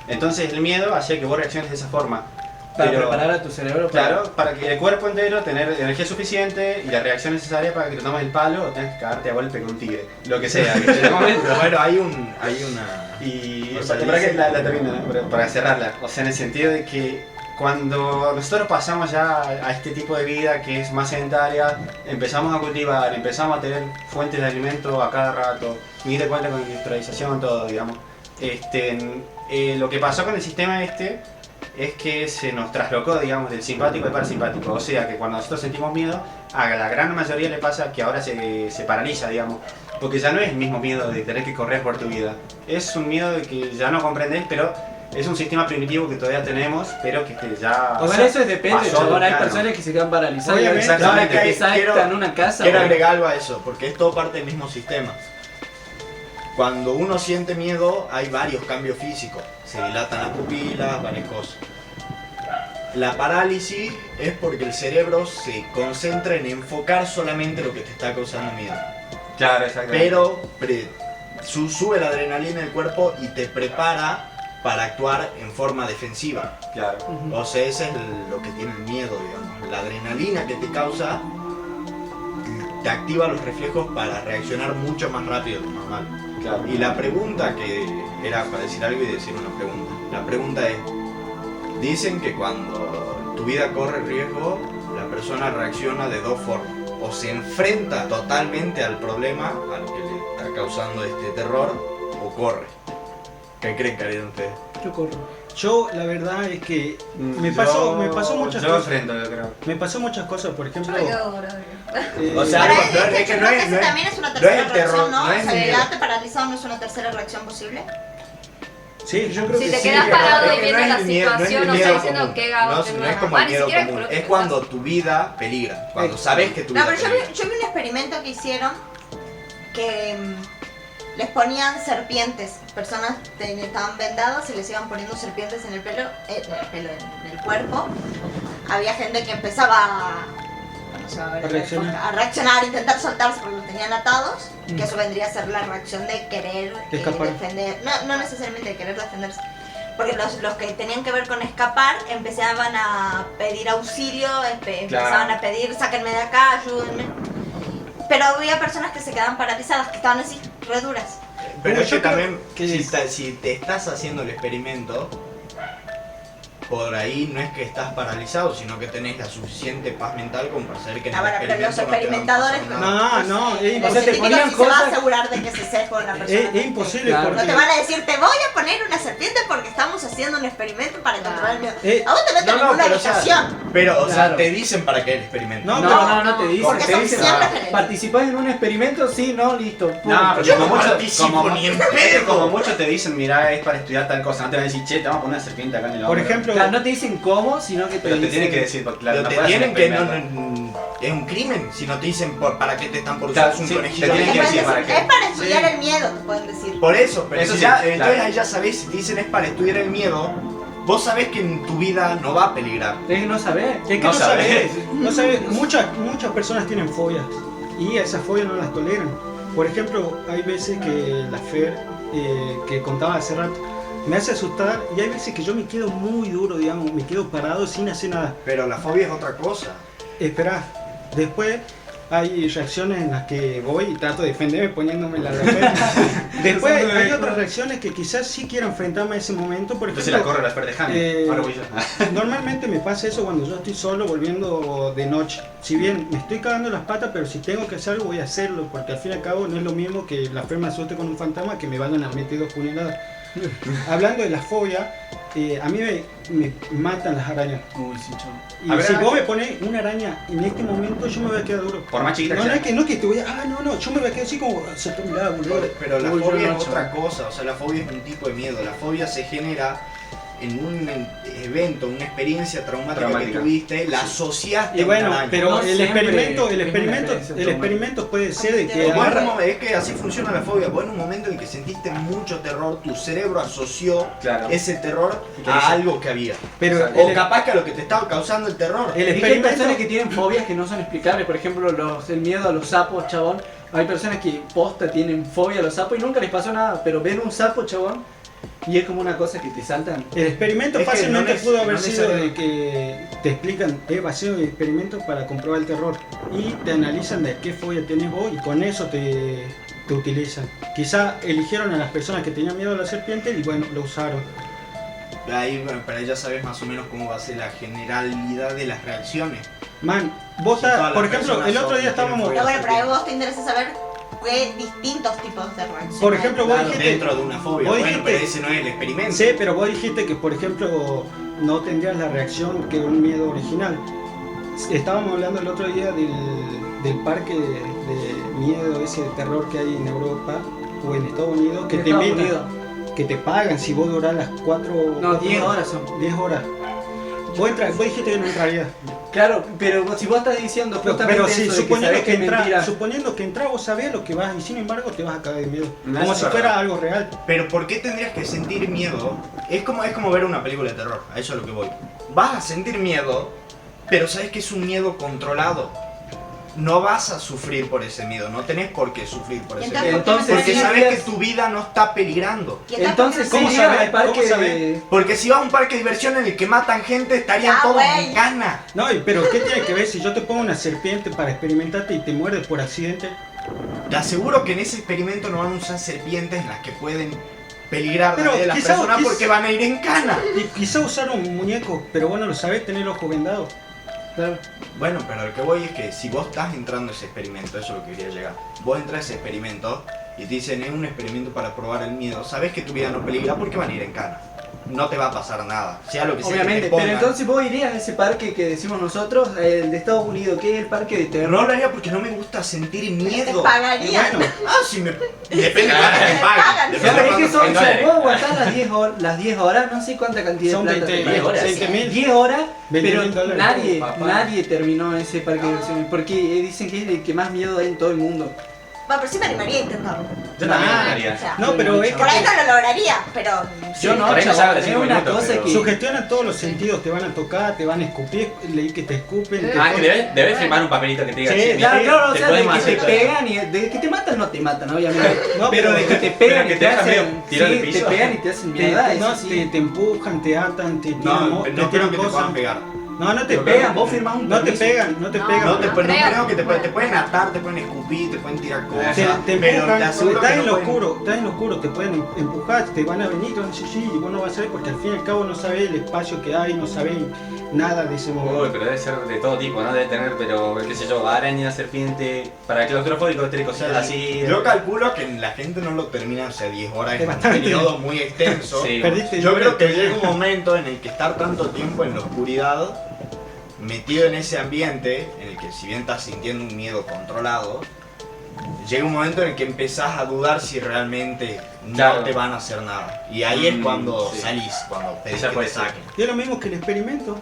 Entonces el miedo hacía que vos reacciones de esa forma. Para preparar a tu cerebro para que el cuerpo entero tener energía suficiente y la reacción necesaria para que te tomes el palo o tengas que cagarte a golpe con un tigre. Lo que sea, ¿viste? Pero bueno, hay una... Y O sea, para que dice- la termino, ¿no? Para cerrarla. O sea, en el sentido de que cuando nosotros pasamos ya a este tipo de vida que es más sedentaria, empezamos a cultivar, empezamos a tener fuentes de alimento a cada rato, y te cuenta con industrialización, todo, digamos. Lo que pasó con el sistema es que se nos traslocó, digamos, del simpático al parasimpático. O sea, que cuando nosotros sentimos miedo, a la gran mayoría le pasa que ahora se paraliza, digamos. Porque ya no es el mismo miedo de tener que correr por tu vida. Es un miedo de que ya no comprendes, pero es un sistema primitivo que todavía tenemos, pero que ya... O sea, eso depende, pasó, chabón. Hay claro. personas que se quedan paralizadas. Obviamente. Exactamente, No, que es que quizás quiero- están en una casa. Quiero o- agregar algo a eso, porque es todo parte del mismo sistema. Cuando uno siente miedo, hay varios cambios físicos. Se dilatan las pupilas, varias cosas. La parálisis es porque el cerebro se concentra en enfocar solamente lo que te está causando miedo. Claro, exactamente. Pero sube la adrenalina en el cuerpo y te prepara para actuar en forma defensiva. Claro. Ujú. O sea, ese es lo que tiene el miedo, digamos. La adrenalina que te causa te activa los reflejos para reaccionar mucho más rápido de lo normal. Claro. Y la pregunta que era para decir algo y decir una pregunta. La pregunta es, dicen que cuando tu vida corre riesgo, la persona reacciona de dos formas. O se enfrenta totalmente al problema, a lo que le está causando este terror, o corre. ¿Qué creen que harían ustedes? Yo corro. Yo la verdad es que me pasó muchas yo cosas. enfrento, yo creo. Me pasó muchas cosas, por Yo ejemplo. me quedo dorada. O sea, Para algo- él, no, es es que que no es- ese no es- también es una no es tercera el terror, reacción, ¿no? no es O sea, el miedo. quedarte paralizado no es una tercera reacción posible. Sí, yo creo Si que te sí. quedas pero parado es y que viendo no es la el miedo, no es el situación, no miedo estoy diciendo común. que hago, No, tengo no una es como mamá, el ni miedo siquiera común, creo que es cuando tu vida peligra, cuando sabes que tu No, vida pero peligra. yo vi un experimento que hicieron que les ponían serpientes. Personas estaban vendadas y les iban poniendo serpientes en el pelo, en el cuerpo. Había gente que empezaba a reaccionar, a intentar soltarse porque los tenían atados, que eso vendría a ser la reacción de querer Escapar. defender, no necesariamente de querer defenderse, porque los que tenían que ver con escapar empezaban a pedir auxilio, empezaban a pedir sáquenme de acá, ayúdenme, pero había personas que se quedaban paralizadas, que estaban así, re duras. Pero es Yo que creo también, que si te estás haciendo el experimento, por ahí no es que estás paralizado, sino que tenés la suficiente paz mental como para saber que en el Ahora, pero los experimento no te va a experimentadores pasar nada. No, no, es el imposible. O sea, te científico ponían sí se va a cosas- asegurar de que se sepa la persona. Es imposible Claro. No porque. te van a decir, te voy a poner una serpiente porque estamos haciendo un experimento para controlar el miedo. Eh, A vos te meten en una pero, o sea, habitación. pero, o sea, Claro. te dicen para qué el experimento. No, No te dicen, porque te son dicen, siempre ah, generales. ¿participás en un experimento? Sí, no, listo. No, punto. pero Yo como no mucho, participo ni en pedo. como mucho te dicen, mirá, es para estudiar tal cosa, no te van a decir, che, te vamos a poner una serpiente acá en el Por hombro. ejemplo, Claro, no te dicen cómo, sino que te Pero te dicen... tienen que decir, porque claro, Pero no te puedes hacer un tienen que experimento. es un crimen si no te dicen para qué te están por Claro, usar un sí, conejillo. te tienen Te que pueden decir para decir, qué. es para estudiar Sí. el miedo, te pueden decir. Por eso, pero Eso si sí, ya, claro. entonces ahí ya sabés, si te dicen es para estudiar el miedo, vos sabés que en tu vida no va a peligrar. Es que no sabés. es que no no sabes. sabes. No sabes. Muchas personas tienen fobias y esas fobias no las toleran. Por ejemplo, hay veces que la Fer, que contaba hace rato, me hace asustar y hay veces que yo me quedo muy duro, digamos, me quedo parado sin hacer nada. Pero la fobia es otra cosa. Esperá, después hay reacciones en las que voy y trato de defenderme poniéndome la defensa. Después hay otras reacciones que quizás sí quiero enfrentarme a ese momento. Por Entonces la ejemplo, corre la Ferdejani. eh, Ahora voy yo. normalmente me pasa eso cuando yo estoy solo volviendo de noche. Si bien me estoy cagando las patas, pero si tengo que hacer algo voy a hacerlo, porque al fin y al cabo no es lo mismo que la Fer me asuste con un fantasma que me vayan a meter 2 puñaladas. Hablando de la fobia, a mí me matan las arañas. Uy, sí, chavo. Y A ver, si a ver. vos me pones una araña en este momento, yo me voy a quedar duro. Por más chiquita No, que no sea. es que, no que te voy a... no, yo me voy a quedar así como... Se te miraba, boludo. Pero la Uy, yo fobia no, es otra chaval. cosa, o sea, la fobia es un tipo de miedo. La fobia se genera en un evento, una experiencia traumática que tuviste, la asociaste Y bueno, a un araña. pero No el siempre experimento, es una experiencia experimento puede ser de que Vos en un agarra- momento- es que así funciona la fobia. Vos en un momento en el que sentiste mucho terror, tu cerebro asoció Claro. ese terror ¿Qué a dice? algo que había. pero O capaz que a lo que te estaba causando el terror. el Es que hay experimento personas que tienen fobias que no son explicables, por ejemplo el miedo a los sapos, chabón. Hay personas que posta tienen fobia a los sapos y nunca les pasó nada, pero ven un sapo, chabón, y es como una cosa que te saltan. El experimento Es que fácilmente no pudo haber no sido necesario- de que te explican, va sido un experimento para comprobar el terror y te analizan de qué fobia tenés vos y con eso te utilizan. Quizá eligieron a las personas que tenían miedo a la serpiente y bueno, lo usaron. Ahí, bueno, pero ya sabes más o menos cómo va a ser la generalidad de las reacciones. Man, vos Si estás- todas las por ejemplo, personas el otro son- día estábamos, tienen Pero bueno, pero ahí vos te interesa saber qué distintos tipos de reacciones. por ejemplo, vos Claro, dijiste, Dentro de una fobia. vos Bueno, dijiste- pero ese no es el experimento. sí, pero vos dijiste que por ejemplo no tendrías la reacción que un miedo original. Estábamos hablando el otro día del parque de miedo, ese de terror que hay en Europa o en Estados Unidos, que En te Estados invitan, Unidos. que te pagan si vos durás las 4... No, 10 horas son. 10 horas. Vos dijiste que no entrarías. Claro, pero si vos estás diciendo justamente Pero sí, eso de que sabés que es mentira. suponiendo que entras, vos sabés lo que vas y sin embargo te vas a caer de miedo. No, Como eso si es fuera verdad. algo real. Pero ¿por qué tendrías que sentir miedo? Es como ver una película de terror, a eso es lo que voy. Vas a sentir miedo, pero sabes que es un miedo controlado. No vas a sufrir por ese miedo, no tenés por qué sufrir por ese Entonces, miedo. Entonces, Porque sí, sabes que dirías- tu vida no está peligrando. ¿Y entonces Entonces, por qué no ¿cómo se sabés? al parque ¿Cómo sabés? de... Porque si vas a un parque de diversión en el que matan gente, estarían Ah, todos güey. en cana. No, pero ¿qué tiene que ver si yo te pongo una serpiente para experimentarte y te muerdes por accidente? Te aseguro que en ese experimento no van a usar serpientes en las que pueden peligrar la Pero vida de las quizá- personas quizá- porque van a ir en cana. Y quizá usar un muñeco, pero bueno, lo sabés tener el ojo vendado. Claro. Bueno, pero lo que voy es que si vos estás entrando a ese experimento, eso es lo que quería llegar. Vos entras a ese experimento y te dicen es un experimento para probar el miedo. Sabés que tu vida no peligra porque van a ir en cana. No te va a pasar nada. Sea lo que sea que Obviamente, te pongan. pero entonces vos irías a ese parque que decimos nosotros, el de Estados Unidos, que es el parque de No terror. lo haría porque no me gusta sentir te miedo. pagarían? Bueno, Si me... Depende de cuánto me Te paguen. pagan. Depende Claro, de es que cuánto son, me o sea, paguen. vos aguantás las 10 horas, no sé cuánta cantidad son de plata 20, te pagan. 20.000. 10 horas, 20.000 pero dólares. nadie, Papá. nadie terminó ese parque de diversiones, porque dicen que es el que más miedo hay en todo el mundo. Bueno, pero sí me animaría a intentarlo. Yo también Ah, O haría. sea, No, pero es por ahí que no lo lograría, pero Yo no, por ahí me chabón, salgo de es 5 una minutos, cosa pero- que... sugestionan todos los sentidos, te van a tocar, te van a escupir, leí que te escupen. te Ah, que ponen- debes firmar un papelito que te diga, Sí, che, Claro, mira, claro, o te sea, de podemos que te hacer- pegan y de que te matan, no te matan, obviamente. No, pero de que te pero pegan que y te te dejan hacen, medio tirado sí, al te piso. pegan y te hacen mierda, te, eso no, sí. te empujan, te atan, te tiran, No, te no creo tiran que te cosas. puedan pegar. No, no te Te pegan. pegan, vos firmás un No te permiso. pegan, no te No, pegan. No, no creo. creo que te pueden atar, te pueden escupir, te pueden tirar cosas. Te pero empujan, te aseguro estás que en no lo pueden- oscuro, estás en lo oscuro, te pueden empujar, te van a venir, te van a decir sí, y vos no vas a saber porque al fin y al cabo no sabés el espacio que hay, no sabés nada de ese Uy, momento. pero debe ser de todo tipo, ¿no? Debe tener, pero qué sé yo, araña, serpiente, para claustrofóbico tiene cosas así. Yo calculo que la gente no lo termina, o sea, 10 horas Es es un bastante. periodo muy extenso. Sí. Perdiste Yo creo que dinero, llega un momento en el que estar tanto tiempo en la oscuridad, metido en ese ambiente, en el que si bien estás sintiendo un miedo controlado, llega un momento en el que empezás a dudar si realmente no Claro. te van a hacer nada. Y ahí es cuando sí. salís, cuando pedís Ya que puede te ser. saquen. Y es lo mismo que el experimento.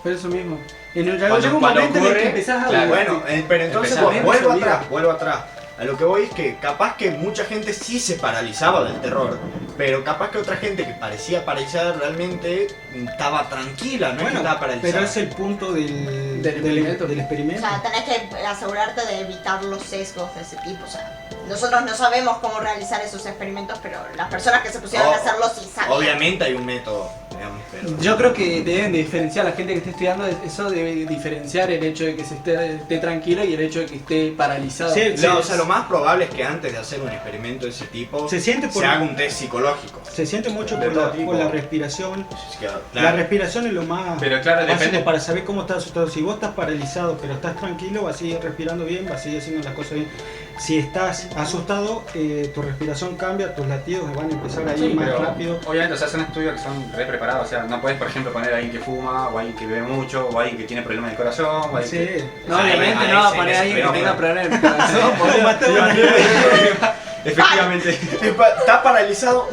Pero eso mismo. Llega Cuando un momento en el ocurre, que empezás a... claro. Bueno, pero entonces Empezá a ver, vuelvo se olvida. atrás. A lo que voy es que capaz que mucha gente sí se paralizaba del terror, pero capaz que otra gente que parecía paralizada realmente estaba tranquila, no es que Bueno, estaba paralizada. pero es el punto del experimento. del O experimento. sea, tenés que asegurarte de evitar los sesgos de ese tipo. O sea, nosotros no sabemos cómo realizar esos experimentos, pero las personas que se pusieron a hacerlo sí sabían. Obviamente hay un método, digamos, pero... Yo creo que deben de diferenciar, la gente que esté estudiando eso debe diferenciar el hecho de que se esté tranquilo y el hecho de que esté paralizado. Sí, No, o sea, lo más probable es que antes de hacer un experimento de ese tipo Se siente por- haga un test psicológico. Se siente mucho De por todo la, tipo. por la respiración. Es que, La claro, respiración es lo más Pero claro, básico depende. para saber cómo estás asustado. Si vos estás paralizado pero estás tranquilo, vas a seguir respirando bien, vas a seguir haciendo las cosas bien. Si estás asustado, tu respiración cambia, tus latidos van a empezar a ir Sí, más pero rápido. obviamente, o sea, son estudios que son re preparados. O sea, no puedes, por ejemplo, poner a alguien que fuma, o a alguien que bebe mucho, o a alguien que tiene problemas del corazón, o a alguien Sí. que... No, Ahí- obviamente ahí no va a se poner les a alguien que pegó. tenga problemas en el corazón. Como Mateo. Efectivamente. está paralizado.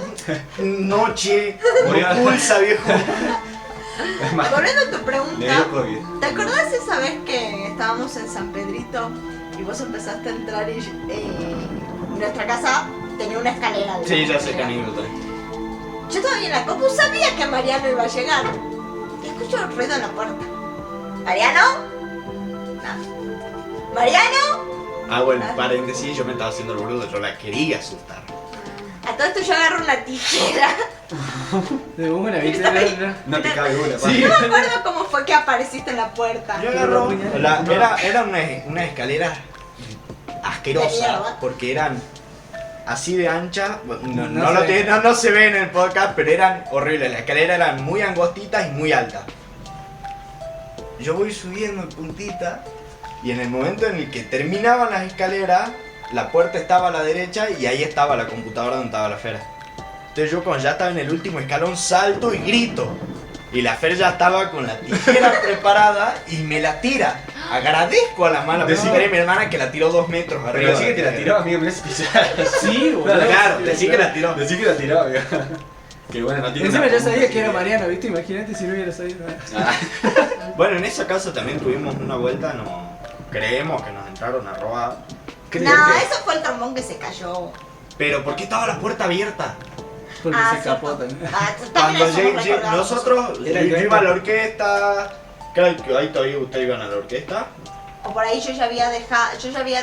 Noche, no pulsa, viejo. Es más, Volviendo a tu le pregunta, dio COVID. ¿te acordás esa vez que estábamos en San Pedrito y vos empezaste a entrar y nuestra casa tenía una escalera? Sí, ya sé que qué anécdota. Yo estaba ahí en la compu, sabía que Mariano iba a llegar. Y escucho un ruido en la puerta. ¿Mariano? No. ¿Mariano? Hago el paréntesis, yo me estaba haciendo el boludo, yo la quería asustar. A todo esto yo agarro una tijera. De una, ¿viste? No te cabe una, Sí. No me acuerdo cómo fue que apareciste en la puerta. Yo agarro, era una escalera De asquerosa, mierda. porque eran así de ancha, No no se ve en el podcast, pero eran horribles, las escaleras eran muy angostitas y muy altas. Yo voy subiendo en puntita y en el momento en el que terminaban las escaleras, la puerta estaba a la derecha y ahí estaba la computadora donde estaba la Fera. Entonces yo cuando ya estaba en el último escalón salto y grito. Y la Fer ya estaba con la tijera preparada y me la tira. Agradezco a la mala persona de mi hermana que la tiró 2 metros arriba. Pero sí que te la tiró, amigo, mirá si pisás. Sí, boludo. Claro, decí que la tiró. Decí que la tiró, amigo. Que bueno, no tiene Encima una ya sabía punta que era así. Mariano, ¿viste? Imagínate si no hubiera sabido. Bueno, en esa casa también tuvimos una vuelta, no creemos que nos entraron a robar. No, eso fue el trombón que se cayó. Pero ¿por qué estaba la puerta abierta? Porque se escapó cierto. también. También Cuando eso me recordaba. nosotros Era yo el iba a la orquesta, creo que ahí todavía ustedes iban a la orquesta. O por ahí yo ya había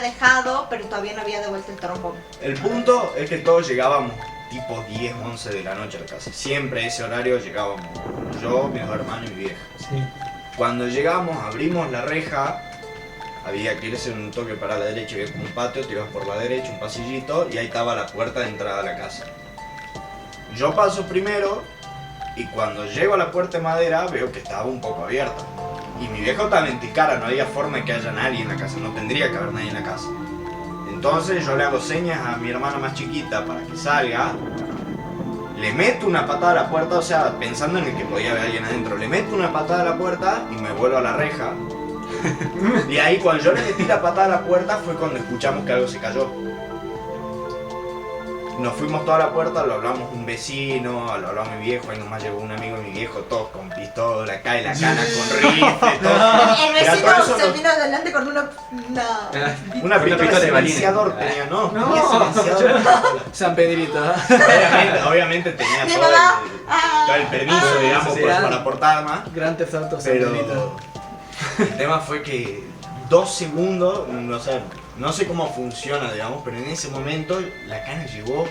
dejado, pero todavía no había devuelto el trombón. El punto es que todos llegábamos tipo 10, 11 de la noche a la casa. Siempre a ese horario llegábamos yo, mis hermanos y mi vieja. Sí. Cuando llegamos, abrimos la reja, había que irse un toque para la derecha, había como un patio, te ibas por la derecha, un pasillito, y ahí estaba la puerta de entrada a la casa. Yo paso primero, y cuando llego a la puerta de madera, veo que estaba un poco abierta. Y mi viejo estaba en Ticara, no había forma de que haya nadie en la casa, no tendría que haber nadie en la casa. Entonces yo le hago señas a mi hermana más chiquita para que salga, le meto una patada a la puerta, o sea, pensando en el que podía haber alguien adentro, le meto una patada a la puerta y me vuelvo a la reja. Y ahí cuando yo le metí la patada a la puerta fue cuando escuchamos que algo se cayó. Nos fuimos toda la puerta, lo hablamos un vecino, lo hablamos mi viejo, ahí nomás llegó un amigo de mi viejo, todos con pistola, acá en la cana, con rifle, todo. El Mira, todo vecino eso se no- vino adelante con una Una pistola de de balines. silenciador tenía, ¿no? No. Tenía silenciador. San Pedrito. Obviamente tenía Mi todo mamá, todo el permiso, digamos, sí, pues, ah. para portar armas. Gran Theft Auto San Pedrito. Pero el tema fue que 2 segundos, no sé cómo funciona, digamos, pero en ese momento la cana llegó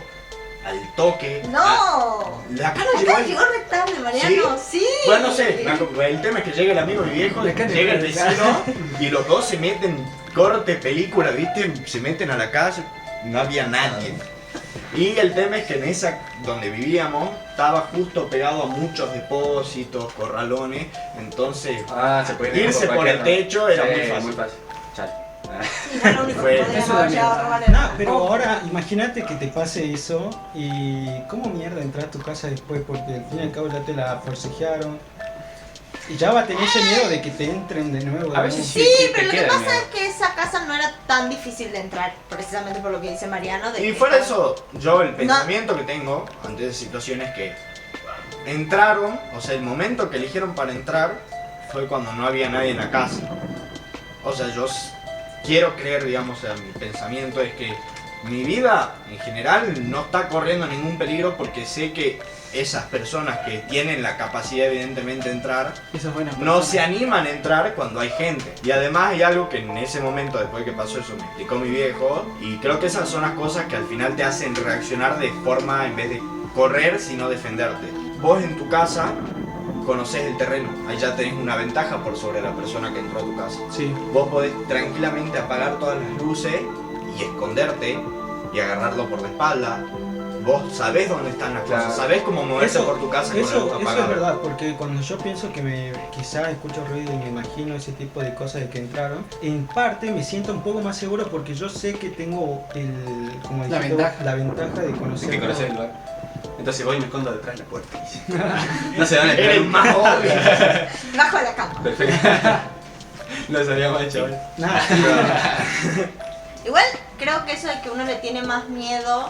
al toque. no. La cana Acá llegó llegó re tarde, Mariano. Sí. Bueno, no sé, el tema es que llega el amigo de mi viejo, La cana llega el llegó vecino y los dos se meten, corte, película, ¿viste? Se meten a la casa, no había nadie. Y el tema es que en esa donde vivíamos estaba justo pegado a muchos depósitos, corralones, entonces Se puede irse por el techo era muy fácil. Muy fácil. Chale. Sí, no es lo único Fue- que podíamos eso da haber llegado a miedo. robar. No, pero ahora imagínate que te pase eso y cómo mierda entrar a tu casa después porque al fin y al cabo ya te la forcejearon y ya va a tener ese miedo de que te entren de nuevo. A veces Sí, sí, pero lo te que queda pasa miedo. es que esa casa no era tan difícil de entrar, precisamente por lo que dice Mariano. De Y que fuera de estaba- eso, yo el pensamiento que tengo ante esas situaciones que entraron, o sea, el momento que eligieron para entrar fue cuando no había nadie en la casa. O sea, quiero creer, digamos, o sea, mi pensamiento es que mi vida en general no está corriendo ningún peligro porque sé que esas personas que tienen la capacidad evidentemente de entrar Eso es buena no persona. se animan a entrar cuando hay gente. Y además hay algo que en ese momento, después de que pasó eso, me explicó mi viejo. Y creo que esas son las cosas que al final te hacen reaccionar de forma, en vez de correr, sino defenderte. Vos en tu casa conoces el terreno. Ahí ya tenés una ventaja por sobre la persona que entró a tu casa. Sí. Vos podés tranquilamente apagar todas las luces y esconderte y agarrarlo por la espalda. Vos sabés dónde están las Claro. cosas, sabés cómo moverte por tu casa con la luz eso apagada. es verdad, porque cuando yo pienso que quizás escucho ruido y me imagino ese tipo de cosas de que entraron, en parte me siento un poco más seguro porque yo sé que tengo como La dijiste vos, ventaja. la ventaja de Es conocer. que conoces el lugar. Entonces voy y me escondo detrás de la puerta. No se van a Era el más obvio. Bajo la cama. Perfecto. No sabía mal, chaval. Nada, Igual creo que eso de que uno le tiene más miedo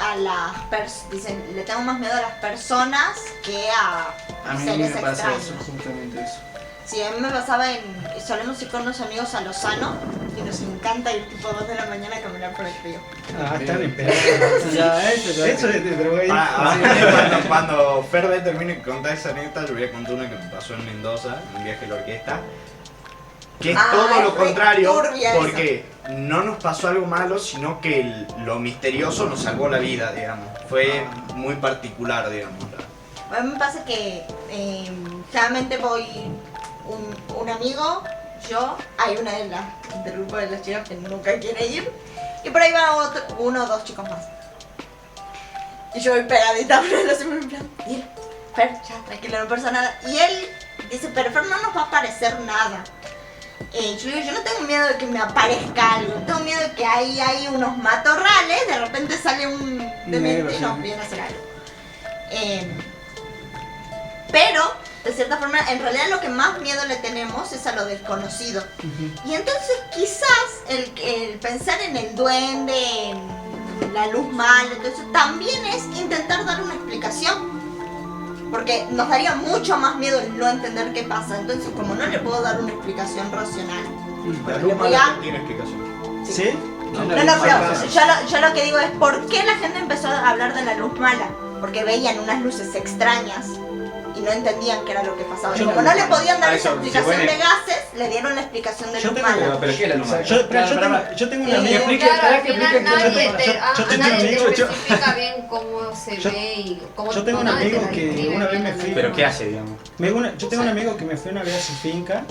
a dicen, le tengo más miedo a las personas que a mí seres me pasa extraños. eso, justamente eso. Sí, a mí me pasaba solemos ir con unos amigos a Lozano y nos encanta ir tipo 2 de la mañana a caminar por el río. Ah, están esperando. Ya, eso Eso es de drogadicto. Cuando Ferde termine de contar esa anécdota, yo voy a contar una que me pasó en Mendoza, en un viaje a la orquesta. Que es todo lo contrario, porque no nos pasó algo malo, sino que lo misterioso nos salvó la vida, digamos. Fue muy particular, digamos. A mí me pasa que generalmente voy un amigo, yo, hay una del grupo de las chicas que nunca quiere ir, y por ahí va uno o dos chicos más. Y yo voy pegadita a uno de los en plan, dile, Fer, ya, tranquilo, no pasa nada. Y él dice, pero Fer, no nos va a aparecer nada. Yo digo, yo no tengo miedo de que me aparezca algo, tengo miedo de que ahí hay unos matorrales, de repente sale un demente y nos viene a hacer algo. Pero, de cierta forma, en realidad lo que más miedo le tenemos es a lo desconocido. Y entonces quizás el pensar en el duende, en la luz mala, entonces también es intentar dar una explicación. Porque nos daría mucho más miedo el no entender qué pasa. Entonces, como no le puedo dar una explicación racional, La luz mala tiene explicación. ¿Sí? no, pero yo lo que digo es ¿por qué la gente empezó a hablar de la luz mala? Porque veían unas luces extrañas y no entendían qué era lo que pasaba. Y como no le podían dar esa explicación de gases, le dieron la explicación de luz mala. ¿Pero qué es la luz mala? Yo tengo un amigo. Claro, al final nadie yo tengo un te amigo- especifica bien cómo se ve y cómo Yo tengo un nadie te amigo lo que describe una vez bien me la fui. luz. ¿Pero qué hace, digamos? Yo tengo un amigo que me fue una vez a su finca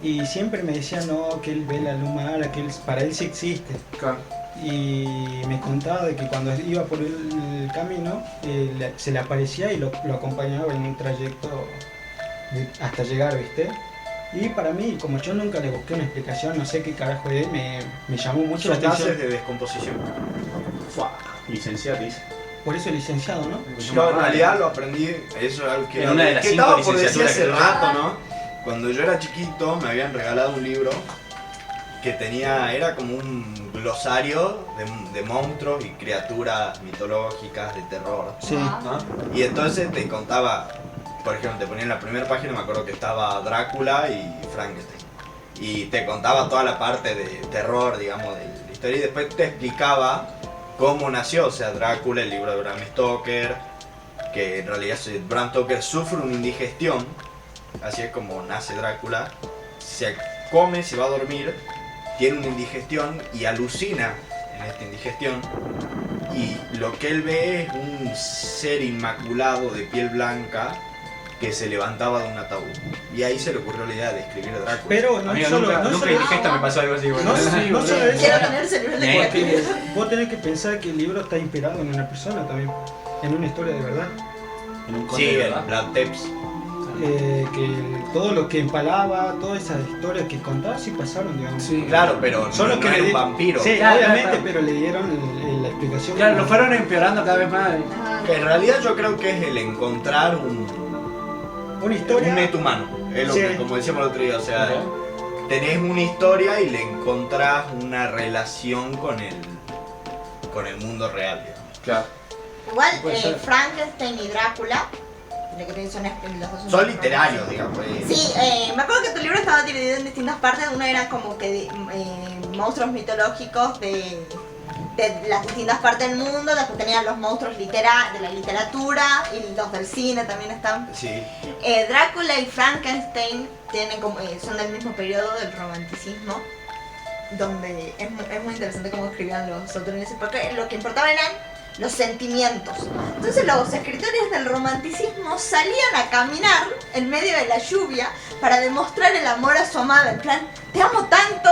y siempre me decía no, que él ve la luz mala, que para él sí existe. Y me contaba de que cuando iba por el camino se le aparecía y lo acompañaba en un trayecto hasta llegar, ¿viste? Y para mí, como yo nunca le busqué una explicación, no sé qué carajo es, me llamó mucho la Son gases atención. de descomposición. Licenciado, dice. Por eso licenciado, ¿no? Yo en realidad lo aprendí, eso es algo que, En una de las que 5 estaba por decir licenciaturas hace que rato, ¿no? Cuando yo era chiquito me habían regalado un libro que era como un glosario de monstruos y criaturas mitológicas de terror. Sí. ¿no? Y entonces te contaba, por ejemplo, te ponía en la primera página, me acuerdo que estaba Drácula y Frankenstein. Y te contaba toda la parte de terror, digamos, de la historia y después te explicaba cómo nació, o sea, Drácula, el libro de Bram Stoker, que en realidad Bram Stoker sufre una indigestión, así es como nace Drácula, se come, se va a dormir, tiene una indigestión y alucina en esta indigestión y lo que él ve es un ser inmaculado de piel blanca que se levantaba de un ataúd y ahí se le ocurrió la idea de escribir a Drácula. Pero no Amigo, solo, nunca no solo, indigesta me pasó algo así, bueno. no solo eso, Quiero tener ese nivel de creatividad. vos tenés que pensar que el libro está inspirado en una persona también, en una historia de verdad. En un Sí, ¿verdad? el Black Tapes. Que todo lo que empalaba, todas esas historias que contaba sí pasaron, digamos. Sí. Claro, pero Solo no que era le un di- vampiro. Sí, Claro, obviamente, claro. pero le dieron la explicación. Claro, lo fueron empeorando cada vez más. Que en realidad yo creo que es el encontrar Una historia. un neto humano. Es lo Sí. que, como decíamos el otro día, o sea, tenés una historia y le encontrás una relación con el mundo real, digamos. Claro. Igual, Puede ser. Frankenstein y Drácula, de que los dos Son literarios, digamos. Sí, me acuerdo que tu libro estaba dividido en distintas partes. Uno era como que monstruos mitológicos de las distintas partes del mundo. Después tenían los monstruos de la literatura y los del cine también están. Sí. Drácula y Frankenstein tienen son del mismo periodo del romanticismo, donde es muy interesante cómo escribían los autores, porque lo que importaba eran los sentimientos. Entonces los escritores del romanticismo salían a caminar en medio de la lluvia para demostrar el amor a su amada, en plan, te amo tanto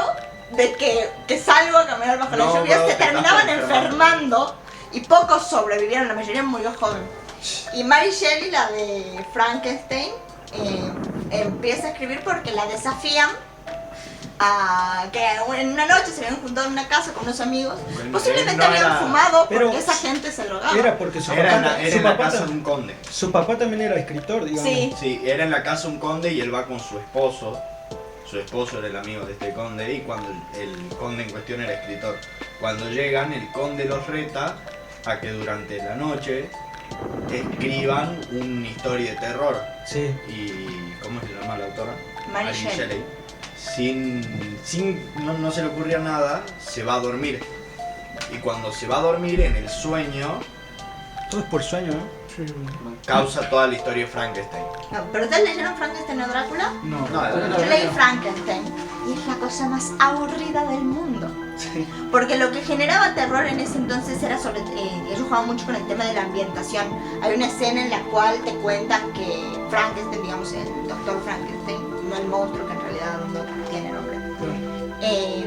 de que salgo a caminar bajo la No, lluvia, bro, se te terminaban estás enfermando y pocos sobrevivieron, la mayoría murió joven. Y Mary Shelley, la de Frankenstein, empieza a escribir porque la desafían a que en una noche se habían juntado en una casa con unos amigos, posiblemente no habían era- fumado pero porque esa gente se drogaba. Era porque su Era en papá, la, era su en la papá casa de un conde. su papá también era escritor, digamos. Sí. Sí, era en la casa de un conde y él va con su esposo. Su esposo era el amigo de este conde y cuando el conde en cuestión era escritor. Cuando llegan, el conde los reta a que durante la noche escriban una historia de terror. Sí. Y ¿cómo se llama la autora? Mary Shelley. No se le ocurría nada, se va a dormir. Y cuando se va a dormir, en el sueño, Todo es por sueño, ¿no? causa toda la historia de Frankenstein. No, ¿pero ustedes leyeron Frankenstein o Drácula? No. Yo leí Frankenstein y es la cosa más aburrida del mundo. Porque lo que generaba terror en ese entonces era sobre... ellos jugaban mucho con el tema de la ambientación. Hay una escena en la cual te cuentan que Frankenstein, digamos el doctor Frankenstein, no el monstruo que en realidad no tiene nombre,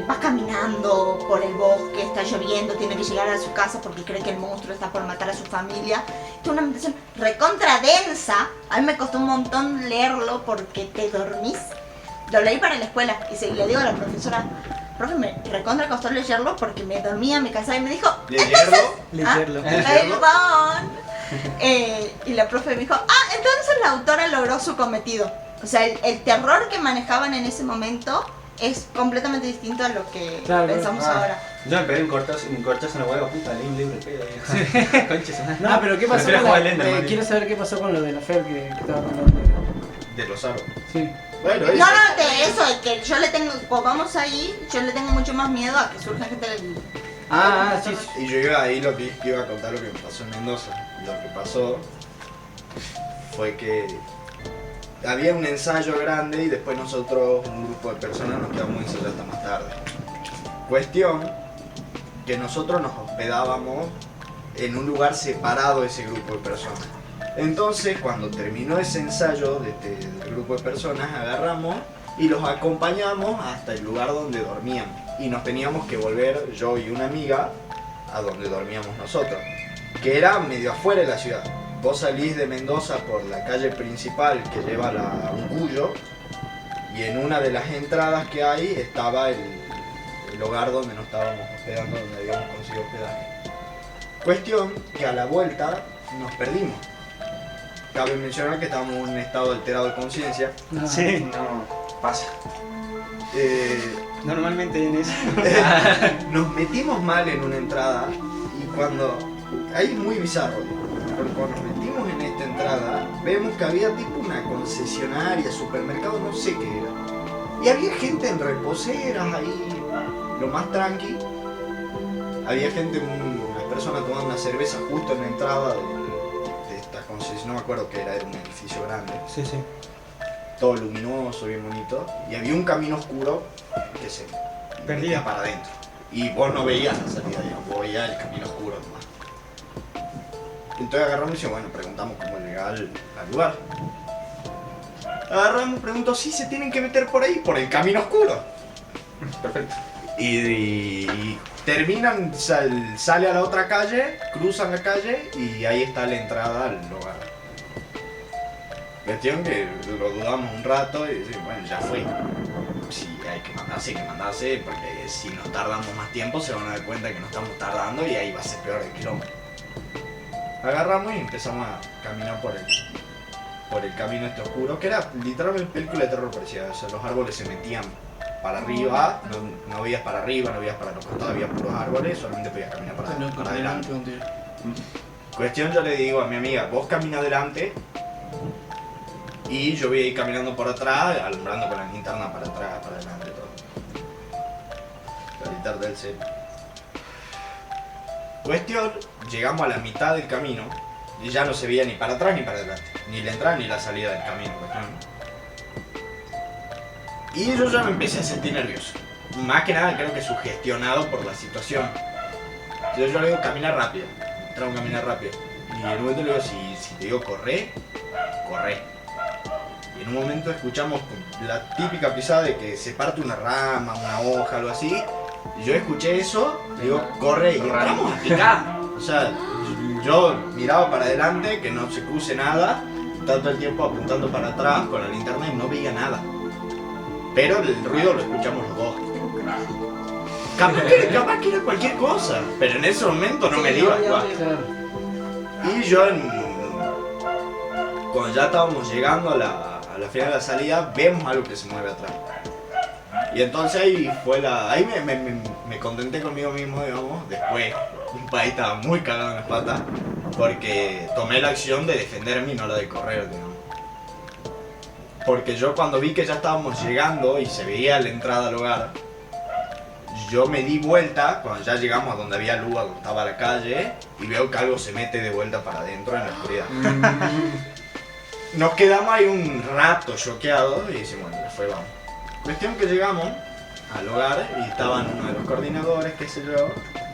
va caminando por el bosque, está lloviendo, tiene que llegar a su casa porque cree que el monstruo está por matar a su familia. Es una ambientación recontra densa. A mí me costó un montón leerlo porque te dormís. Lo leí para la escuela y le digo a la profesora, profe, me recontra costó leerlo porque me dormía, me cansaba y me dijo, Leerlo. perdón. Y la profe me dijo, entonces la autora logró su cometido. O sea, el terror que manejaban en ese momento es completamente distinto a lo que pensamos ahora. Yo me pegué un corchazo en la huevo, puta, leí un libro de pedo. Conches, No, pero ¿qué pasó Prefiero con jugar la, al Enderman. quiero saber qué pasó con lo de la Fer que estaba hablando. De los aros. Sí. Bueno, No, de eso, es que yo le tengo, pues vamos ahí, yo le tengo mucho más miedo a que surja gente del... Sí. Y yo iba ahí lo que iba a contar lo que me pasó en Mendoza. Lo que pasó fue que había un ensayo grande y después nosotros, un grupo de personas, nos quedamos ensayando hasta más tarde. Cuestión que nosotros nos hospedábamos en un lugar separado de ese grupo de personas. Entonces, cuando terminó ese ensayo del grupo de personas, agarramos y los acompañamos hasta el lugar donde dormíamos. Y nos teníamos que volver, yo y una amiga, a donde dormíamos nosotros, que era medio afuera de la ciudad. Vos salís de Mendoza por la calle principal que lleva a Uncuyo, y en una de las entradas que hay estaba el hogar donde nos estábamos hospedando, donde habíamos conseguido hospedaje. Cuestión que a la vuelta nos perdimos. Cabe mencionar que estábamos en un estado alterado de conciencia. Sí. No, pasa. Normalmente en eso. Nos metimos mal en una entrada y cuando... Ahí es muy bizarro, digo, porque cuando nos metimos en esta entrada vemos que había tipo una concesionaria, supermercado, no sé qué era. Y había gente en reposeras ahí, lo más tranqui. Había gente, unas personas tomando una cerveza justo en la entrada de esta concesión, no me acuerdo qué era un edificio grande. Sí. Todo luminoso, bien bonito. Y había un camino oscuro que se Perdía para adentro. Y vos no veías la salida, digamos, vos veías el camino oscuro nomás. Entonces agarramos y decimos, bueno, preguntamos cómo llegar al lugar. Agarramos, pregunto si se tienen que meter por ahí, por el camino oscuro. Perfecto. Y terminan, sale a la otra calle, cruzan la calle y ahí está la entrada al lugar. Cuestión que lo dudamos un rato y decimos, bueno, ya fue. Si hay que mandarse, porque si nos tardamos más tiempo se van a dar cuenta que nos estamos tardando y ahí va a ser peor el kilómetro. Agarramos y empezamos a caminar por el camino este oscuro, que era literalmente película de terror parecida. O sea, los árboles se metían para arriba, no veías para arriba, no veías para los costados, había puros árboles, solamente podías caminar para adelante. Cuestión, yo le digo a mi amiga, vos camina adelante y yo voy a ir caminando por atrás, alumbrando con la linterna para atrás, para adelante, todo. La linterna del cel. Cuestión, llegamos a la mitad del camino y ya no se veía ni para atrás ni para adelante, ni la entrada ni la salida del camino. Y yo ya me empecé a sentir nervioso. Más que nada creo que sugestionado por la situación. Entonces yo le digo, camina rápido. Trago un caminar rápido. Y en un momento le digo, si te digo corre. Y en un momento escuchamos la típica pisada de que se parte una rama, una hoja, algo así. Y yo escuché eso, le digo, corre y entramos a picar. O sea, yo miraba para adelante, que no se cruce nada, todo el tiempo apuntando para atrás con la linterna y no veía nada. Pero el ruido lo escuchamos los dos. Capaz que era cualquier cosa, pero en ese momento no me dio igual. Y yo, cuando ya estábamos llegando a la final de la salida, vemos algo que se mueve atrás. Y entonces ahí fue ahí me contenté conmigo mismo, digamos, después un país estaba muy cagado en las patas porque tomé la acción de defenderme y no la de correr, digamos. Porque yo cuando vi que ya estábamos llegando y se veía la entrada al hogar, yo me di vuelta cuando ya llegamos a donde había luz, donde estaba la calle, y veo que algo se mete de vuelta para adentro en la oscuridad. Nos quedamos ahí un rato choqueados y decimos, bueno, después vamos. Cuestión que llegamos al hogar y estaban uno de los coordinadores, qué sé yo,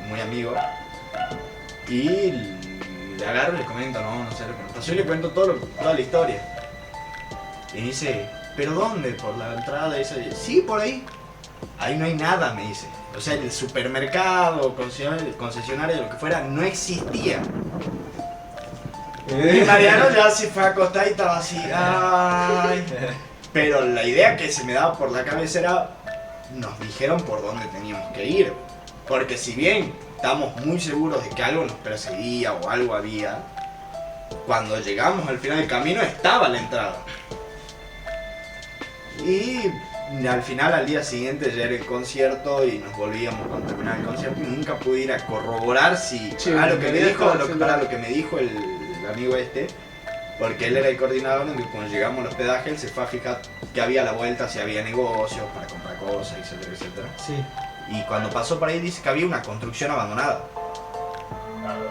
muy amigo, y le agarro y le comento, no sé lo que me pasó, yo le cuento toda la historia. Y me dice, ¿pero dónde? ¿Por la entrada? Y dice, sí, por ahí. Ahí no hay nada, me dice. O sea, el supermercado, concesionario, lo que fuera, no existía. Y Mariano ya se fue a acostar y estaba así, ay. Pero la idea que se me daba por la cabeza era, nos dijeron por dónde teníamos que ir. Porque si bien estamos muy seguros de que algo nos perseguía o algo había, cuando llegamos al final del camino estaba la entrada. Y al final, al día siguiente, ya era el concierto y nos volvíamos cuando terminaba el concierto y nunca pude ir a corroborar si a lo que me dijo el amigo este, porque él era el coordinador, donde cuando llegamos al hospedaje él se fue a fijar que había a la vuelta, si había negocios para comprar cosas, etcétera, etcétera. Sí. Y cuando pasó por ahí dice que había una construcción abandonada.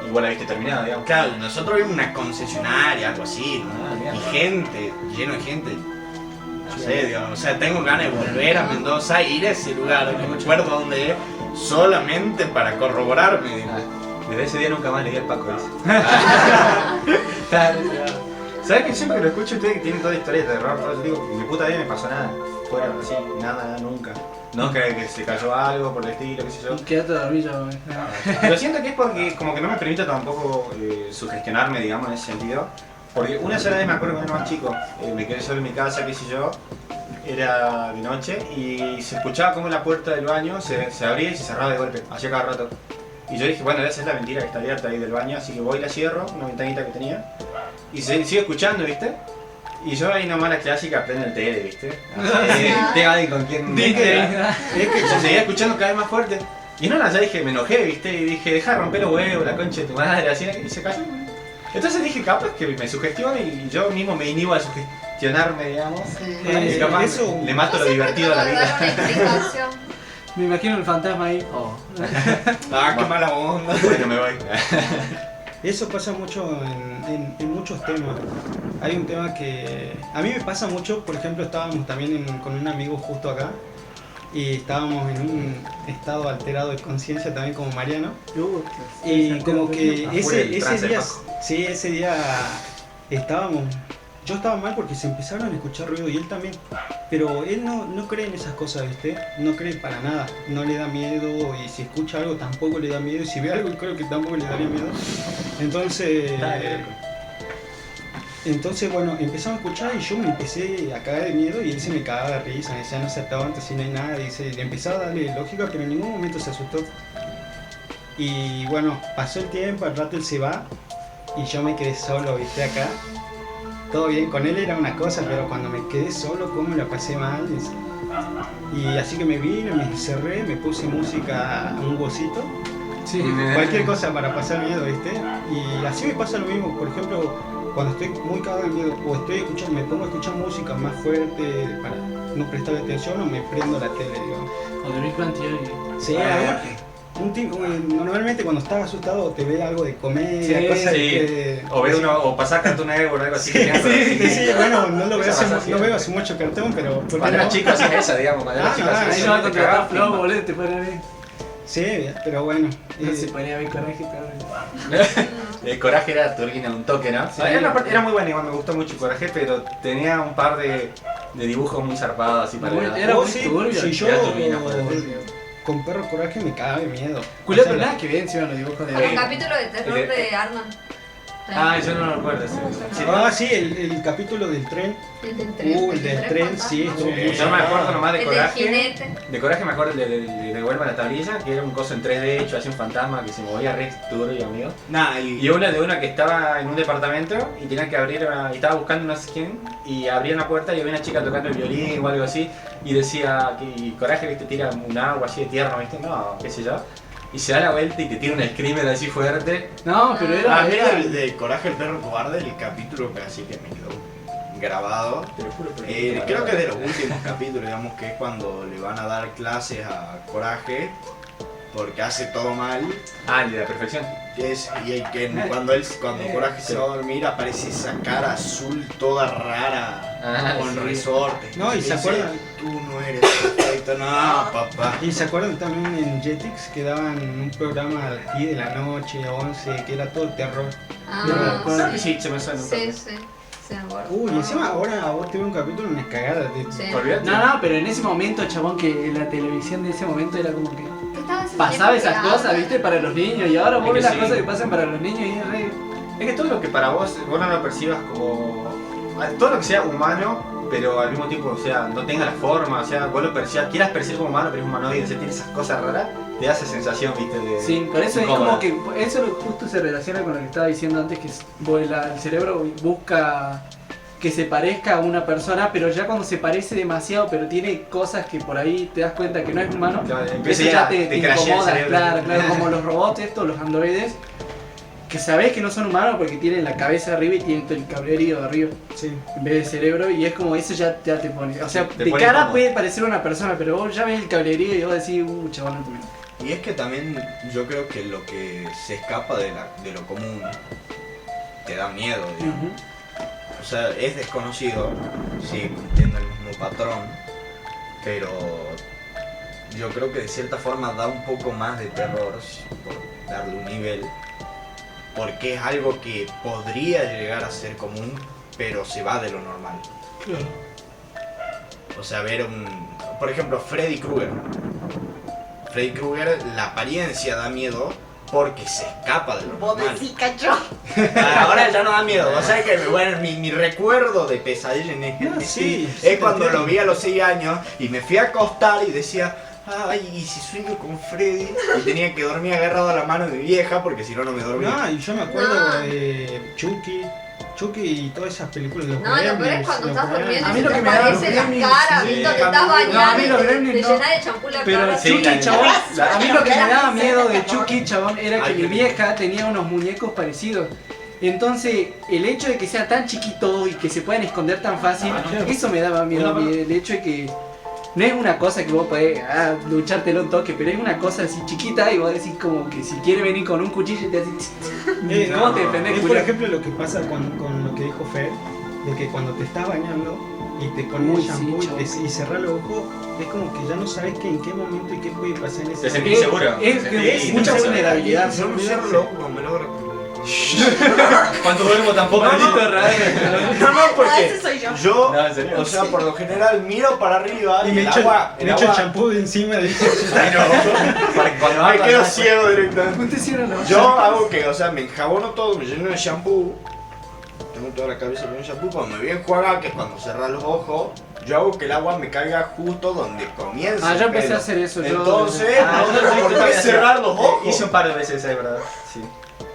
Igual la viste terminada, digamos. Claro, nosotros vimos una concesionaria, algo así, ¿no? Y gente, lleno de gente. No sé, digamos, o sea, tengo ganas de volver a Mendoza, ir a ese lugar, no me acuerdo dónde es, solamente para corroborarme. Desde ese día nunca más leí al Paco, dice. ¿Sabes que siempre que lo escucho ustedes que tienen toda historia de terror, yo digo, mi puta vida me pasó nada, fuera así, nada, nunca. No que se cayó algo por el estilo, qué sé yo. Quédate dormido, güey. Lo siento que es porque como que no me permite tampoco sugestionarme, digamos, en ese sentido. Porque una sola vez me acuerdo cuando era más chico, me quedé solo en mi casa, qué sé yo, era de noche y se escuchaba como la puerta del baño se abría y se cerraba de golpe, hacía cada rato. Y yo dije, bueno, esa es la mentira que está abierta ahí del baño, así que voy y la cierro, una ventanita que tenía, y sigo escuchando, ¿viste? Y yo ahí nomás la clásica prendo el tele, ¿viste? Tengo alguien con quien... Es que se seguía escuchando cada vez más fuerte. Y no, ya dije, me enojé, ¿viste? Y dije, deja de romper los huevos, la concha de tu madre, así, y se cayó. Entonces dije, capaz que me sugestiona y yo mismo me inhibo a sugestionarme, digamos. Y capaz eso- le mato lo divertido a la vida. Me imagino el fantasma ahí. Oh. Ah, qué mala onda. Bueno, me voy. Eso pasa mucho en muchos temas. Hay un tema que a mí me pasa mucho, por ejemplo, estábamos también con un amigo justo acá y estábamos en un estado alterado de conciencia también como Mariano. Y como que ese día estábamos, yo estaba mal porque se empezaron a escuchar ruido y él también, pero él no cree en esas cosas, ¿viste? No cree para nada, no le da miedo y si escucha algo tampoco le da miedo y si ve algo creo que tampoco le daría miedo. Entonces bueno, empezamos a escuchar y yo me empecé a cagar de miedo y él se me cagaba de risa, me decía no se aguanta si no hay nada, y le empezaba a darle lógica pero en ningún momento se asustó. Y bueno, pasó el tiempo, al rato él se va y yo me quedé solo, ¿viste? Acá. Todo bien, con él era una cosa, pero cuando me quedé solo, cómo la pasé mal. Y así que me vine, me encerré, me puse música, un gocito, Sí. cualquier cosa para pasar miedo, ¿viste? Y así me pasa lo mismo, por ejemplo, cuando estoy muy cagado de miedo o estoy escuchando, me pongo a escuchar música más fuerte para no prestar atención o me prendo la tele, digamos. O de Big Bang Theory. Sí, normalmente cuando estás asustado te ve algo de comedia, Sí, cosas sí. que... O ves uno, o pasás Cartoon Network o algo así. Sí, bueno, no veo pasa hace siempre. mucho cartón, pero... ¿por qué Cuando no? era chico hacías esa, digamos. Cuando era Ah, chico no, hacías Ahí eso. no va a Te contratar cagabas Flow, flama. boludo, te pone bien. Sí, pero bueno. No se ponía bien coraje, pero... El Coraje era turbina, un toque, ¿no? Sí. Era muy bueno, igual me gustó mucho el Coraje, pero tenía un par de dibujos muy zarpados así para ver. Era Oh, muy sí, turbio. si yo Era turbina, con Perro Coraje me cagaba de miedo. Culero, O sea, pero nada que ver encima los dibujos de... Con el capítulo de terror de Arnold. Ah, yo no lo recuerdo. Sí. Sí, el capítulo del tren. El del tren. El del tren, sí, estuvo Sí, muy yo me acuerdo nomás de El del Coraje. jinete. De Coraje me acuerdo de Devuelva la tablilla, que era un coso en 3D hecho, hacía un fantasma que se movía re turbio, amigo. Nah, Y una que estaba en un departamento y tenía que abrir, y estaba buscando no sé quién, y abría una puerta y había una chica tocando el violín o algo así, y decía que y Coraje, viste, tira un agua así de tierno, viste, no, qué sé yo. y se da la vuelta y te tira un screamer así fuerte. No, pero A mí era de Coraje el perro cobarde, el capítulo así que me quedó grabado. Creo que es de los últimos capítulos, digamos, que es cuando le van a dar clases a Coraje porque hace todo mal. Ah, el de la perfección. Cuando Coraje se va a dormir aparece esa cara azul toda rara con resortes. No, y se dice, acuerdan. Tú no eres perfecto, no, papá. Y se acuerdan también en Jetix que daban un programa a las 10 de la noche, a 11, que era todo terror. Creo que sí, se me suena un Sí, poco. sí. Sí, me acuerdo. Uy, y encima ahora a vos te veo un capítulo en cagada de Sí. Olvídate. No, pero en ese momento, chabón, que la televisión de ese momento era como que ¿Qué estaba haciendo pasaba tiempo esas que cosas, habla? viste, para los niños, y ahora vos Es ves que las sí. cosas que pasan para los niños y es re... Es que todo lo que para vos no lo percibas como... Todo lo que sea humano, pero al mismo tiempo, o sea, no tenga la forma, o sea, vos lo percibas, quieras percibir como humano, pero es humanoide, o sea, tiene esas cosas raras, te da esa sensación, viste, de... Sí, por eso es incómoda. como que eso justo se relaciona con lo que estaba diciendo antes, que el cerebro busca que se parezca a una persona, pero ya cuando se parece demasiado, pero tiene cosas que por ahí te das cuenta que no es humano, Claro, eso empieza ya ya te crashea el incomoda, cerebro. claro, como los robots estos, los androides, que sabés que no son humanos porque tienen la cabeza arriba y tienen todo el cablerío arriba, Sí. en vez de cerebro, y es como eso ya te pone, o sea, Te de pone cara incómodo. puede parecer una persona, pero vos ya ves el cablerío y vos decís, chaval, no te metas. Y es que también yo creo que lo que se escapa de lo común te da miedo, digamos. O sea, es desconocido, sigue cumpliendo el mismo patrón, pero yo creo que de cierta forma da un poco más de terror, por darle un nivel, porque es algo que podría llegar a ser común, pero se va de lo normal. O sea, por ejemplo, Freddy Krueger. Freddy Krueger, la apariencia da miedo porque se escapa de lo Vos normal. decís, cacho. Ahora ya no da miedo, o sea que bueno, mi recuerdo de pesadilla en No, es sí, cuando te lo vi a los 6 años y me fui a acostar y decía, ay, ¿y si sueño con Freddy? Y tenía que dormir agarrado a la mano de mi vieja porque si no, no me dormía. No, y yo me acuerdo No. de Chucky y todas esas películas de los No, lo peor es Gremlins, cuando los estás durmiendo Gremlins. A mí y lo se que te me da aparecen los las Gremlins, caras, sí. visto que estás No, a bañando mí y los te Gremlins no. llenas de champú la Pero cara. Sí, Chucky, la- chabón, a mí lo que me daba la- miedo de la- Chucky, chabón, era que Ay, mi qué vieja tenía unos muñecos parecidos. Entonces, el hecho de que sea tan chiquito y que se puedan esconder tan fácil, eso me daba miedo a mí. El hecho de que no es una cosa que vos podés luchártelo un toque, pero es una cosa así chiquita y vos decís como que si quiere venir con un cuchillo y te decís, ¿cómo No, te defendés, es por culiao? ejemplo lo que pasa con lo que dijo Fer, de que cuando te estás bañando y te pones Uy, el shampoo sí, y cerrás los ojos, es como que ya no sabes en qué momento y qué puede pasar en ese Te momento. sentís seguro. Es Te que sentís es mucha inseguro. vulnerabilidad. Yo no cierro los ojos, me logro. Cuando duermo tampoco. No, no, No, porque ese soy yo. yo, No, en serio. o sea, por lo general miro para arriba Y y me el echo agua, me echo el shampoo de encima de Ay, no. Para que cuando Me hablas, quedo ¿no? ciego directamente. Usted cierra los Yo ojos. hago que, o sea, me enjabono todo, me lleno de shampoo. Tengo toda la cabeza llena de shampoo. Cuando me voy a enjuagar, que es cuando cerrar los ojos, yo hago que el agua me caiga justo donde comienza. Ah, yo el empecé pelo. a hacer eso. yo- Entonces, Ah, no yo tengo por qué cerrar los ojos. Hice un par de veces, es verdad. Sí.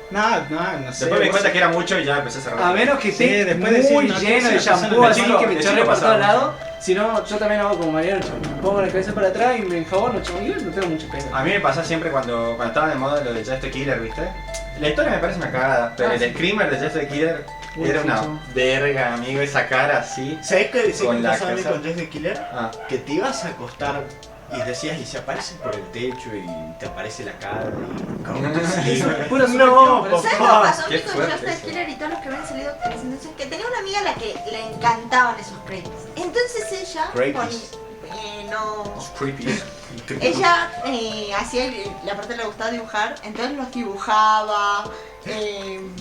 Nada, no sé. Después me di vos- cuenta que era mucho y ya empecé a cerrar. A menos que Sí, esté después de muy decir, no, lleno de que sea shampoo, persona- así de chico- que me de chorre chico por todos pasaba lados. Si no, yo también hago como Mariano, me pongo la cabeza para atrás y me enjabono, chabón, y no tengo mucho pelo. A mí me pasa siempre cuando estaba de moda lo de Just the Killer, ¿viste? La historia me parece una cagada, pero Ah, el sí. screamer de Just the Killer Uy, era sí, una chabón. verga, amigo, esa cara así. ¿Sabes qué Con me la pasaba a mí casa. con Just the Killer? Ah, Que te ibas a acostar y decías, y se aparece por el techo y te aparece la cara y como que sí. Pura No, sugestión, pero ¿Sabes sí. qué me pasó a qué mí con fuerte Just the eso. Killer y todos los que habían salido? Que tenía una amiga a la que le encantaban esos creeps. Entonces ella Creepies. no. es creepy. Ella hacía la parte que le gustaba dibujar, entonces los dibujaba,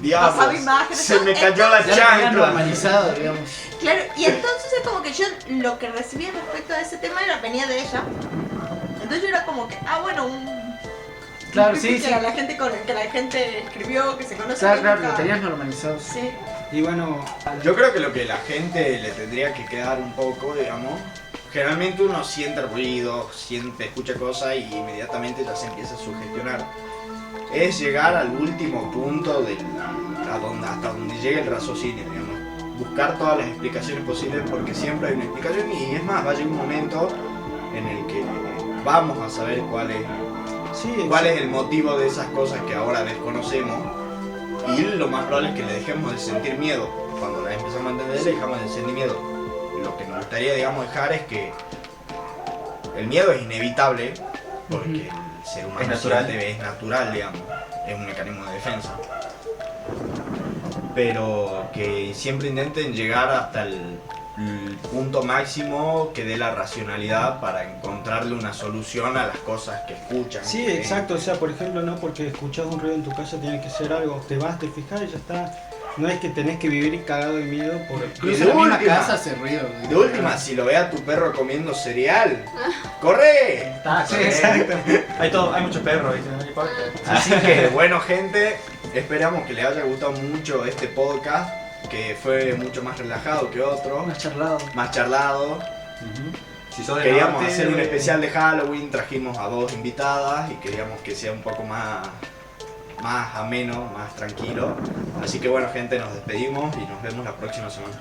Diablos, pasaba imágenes. se me todo. cayó la Entonces, Ya lo había chancla. normalizado, digamos. Claro, y entonces es como que yo lo que recibía respecto a ese tema venía de ella. Entonces yo era como que, bueno, Claro, un sí, creepy sí. que la gente escribió, que se conoce. Claro, que claro, lo nunca- tenías normalizado. Sí. Y bueno, Yo creo que lo que la gente le tendría que quedar un poco, digamos, generalmente uno siente ruido, escucha cosas y inmediatamente ya se empieza a sugestionar. Es llegar al último punto hasta donde llegue el raciocinio, digamos. Buscar todas las explicaciones posibles porque siempre hay una explicación y es más, va a llegar un momento en el que vamos a saber cuál es. Sí, cuál es el motivo de esas cosas que ahora desconocemos, y lo más probable es que le dejemos de sentir miedo. Cuando las empezamos a entender, le dejamos de sentir miedo. Lo que nos gustaría, digamos, dejar es que el miedo es inevitable, porque el ser humano es natural, digamos, es un mecanismo de defensa. Pero que siempre intenten llegar hasta el punto máximo que dé la racionalidad para encontrarle una solución a las cosas que escuchan. Sí, exacto, o sea, por ejemplo, no porque escuchás un ruido en tu casa tiene que ser algo, te vas, te fijas y ya está. No es que tenés que vivir cagado de miedo por... Incluso en la misma casa hace ruido. De última, si lo ve a tu perro comiendo cereal, ¡corre! Sí, exacto. Hay muchos perros, ¿viste? No importa. Así que, bueno, gente, esperamos que les haya gustado mucho este podcast, que fue mucho más relajado que otro, más charlado. Si sos de Queríamos norte, hacer un especial de Halloween, trajimos a 2 invitadas y queríamos que sea un poco más ameno, más tranquilo. Así que bueno, gente, nos despedimos y nos vemos la próxima semana.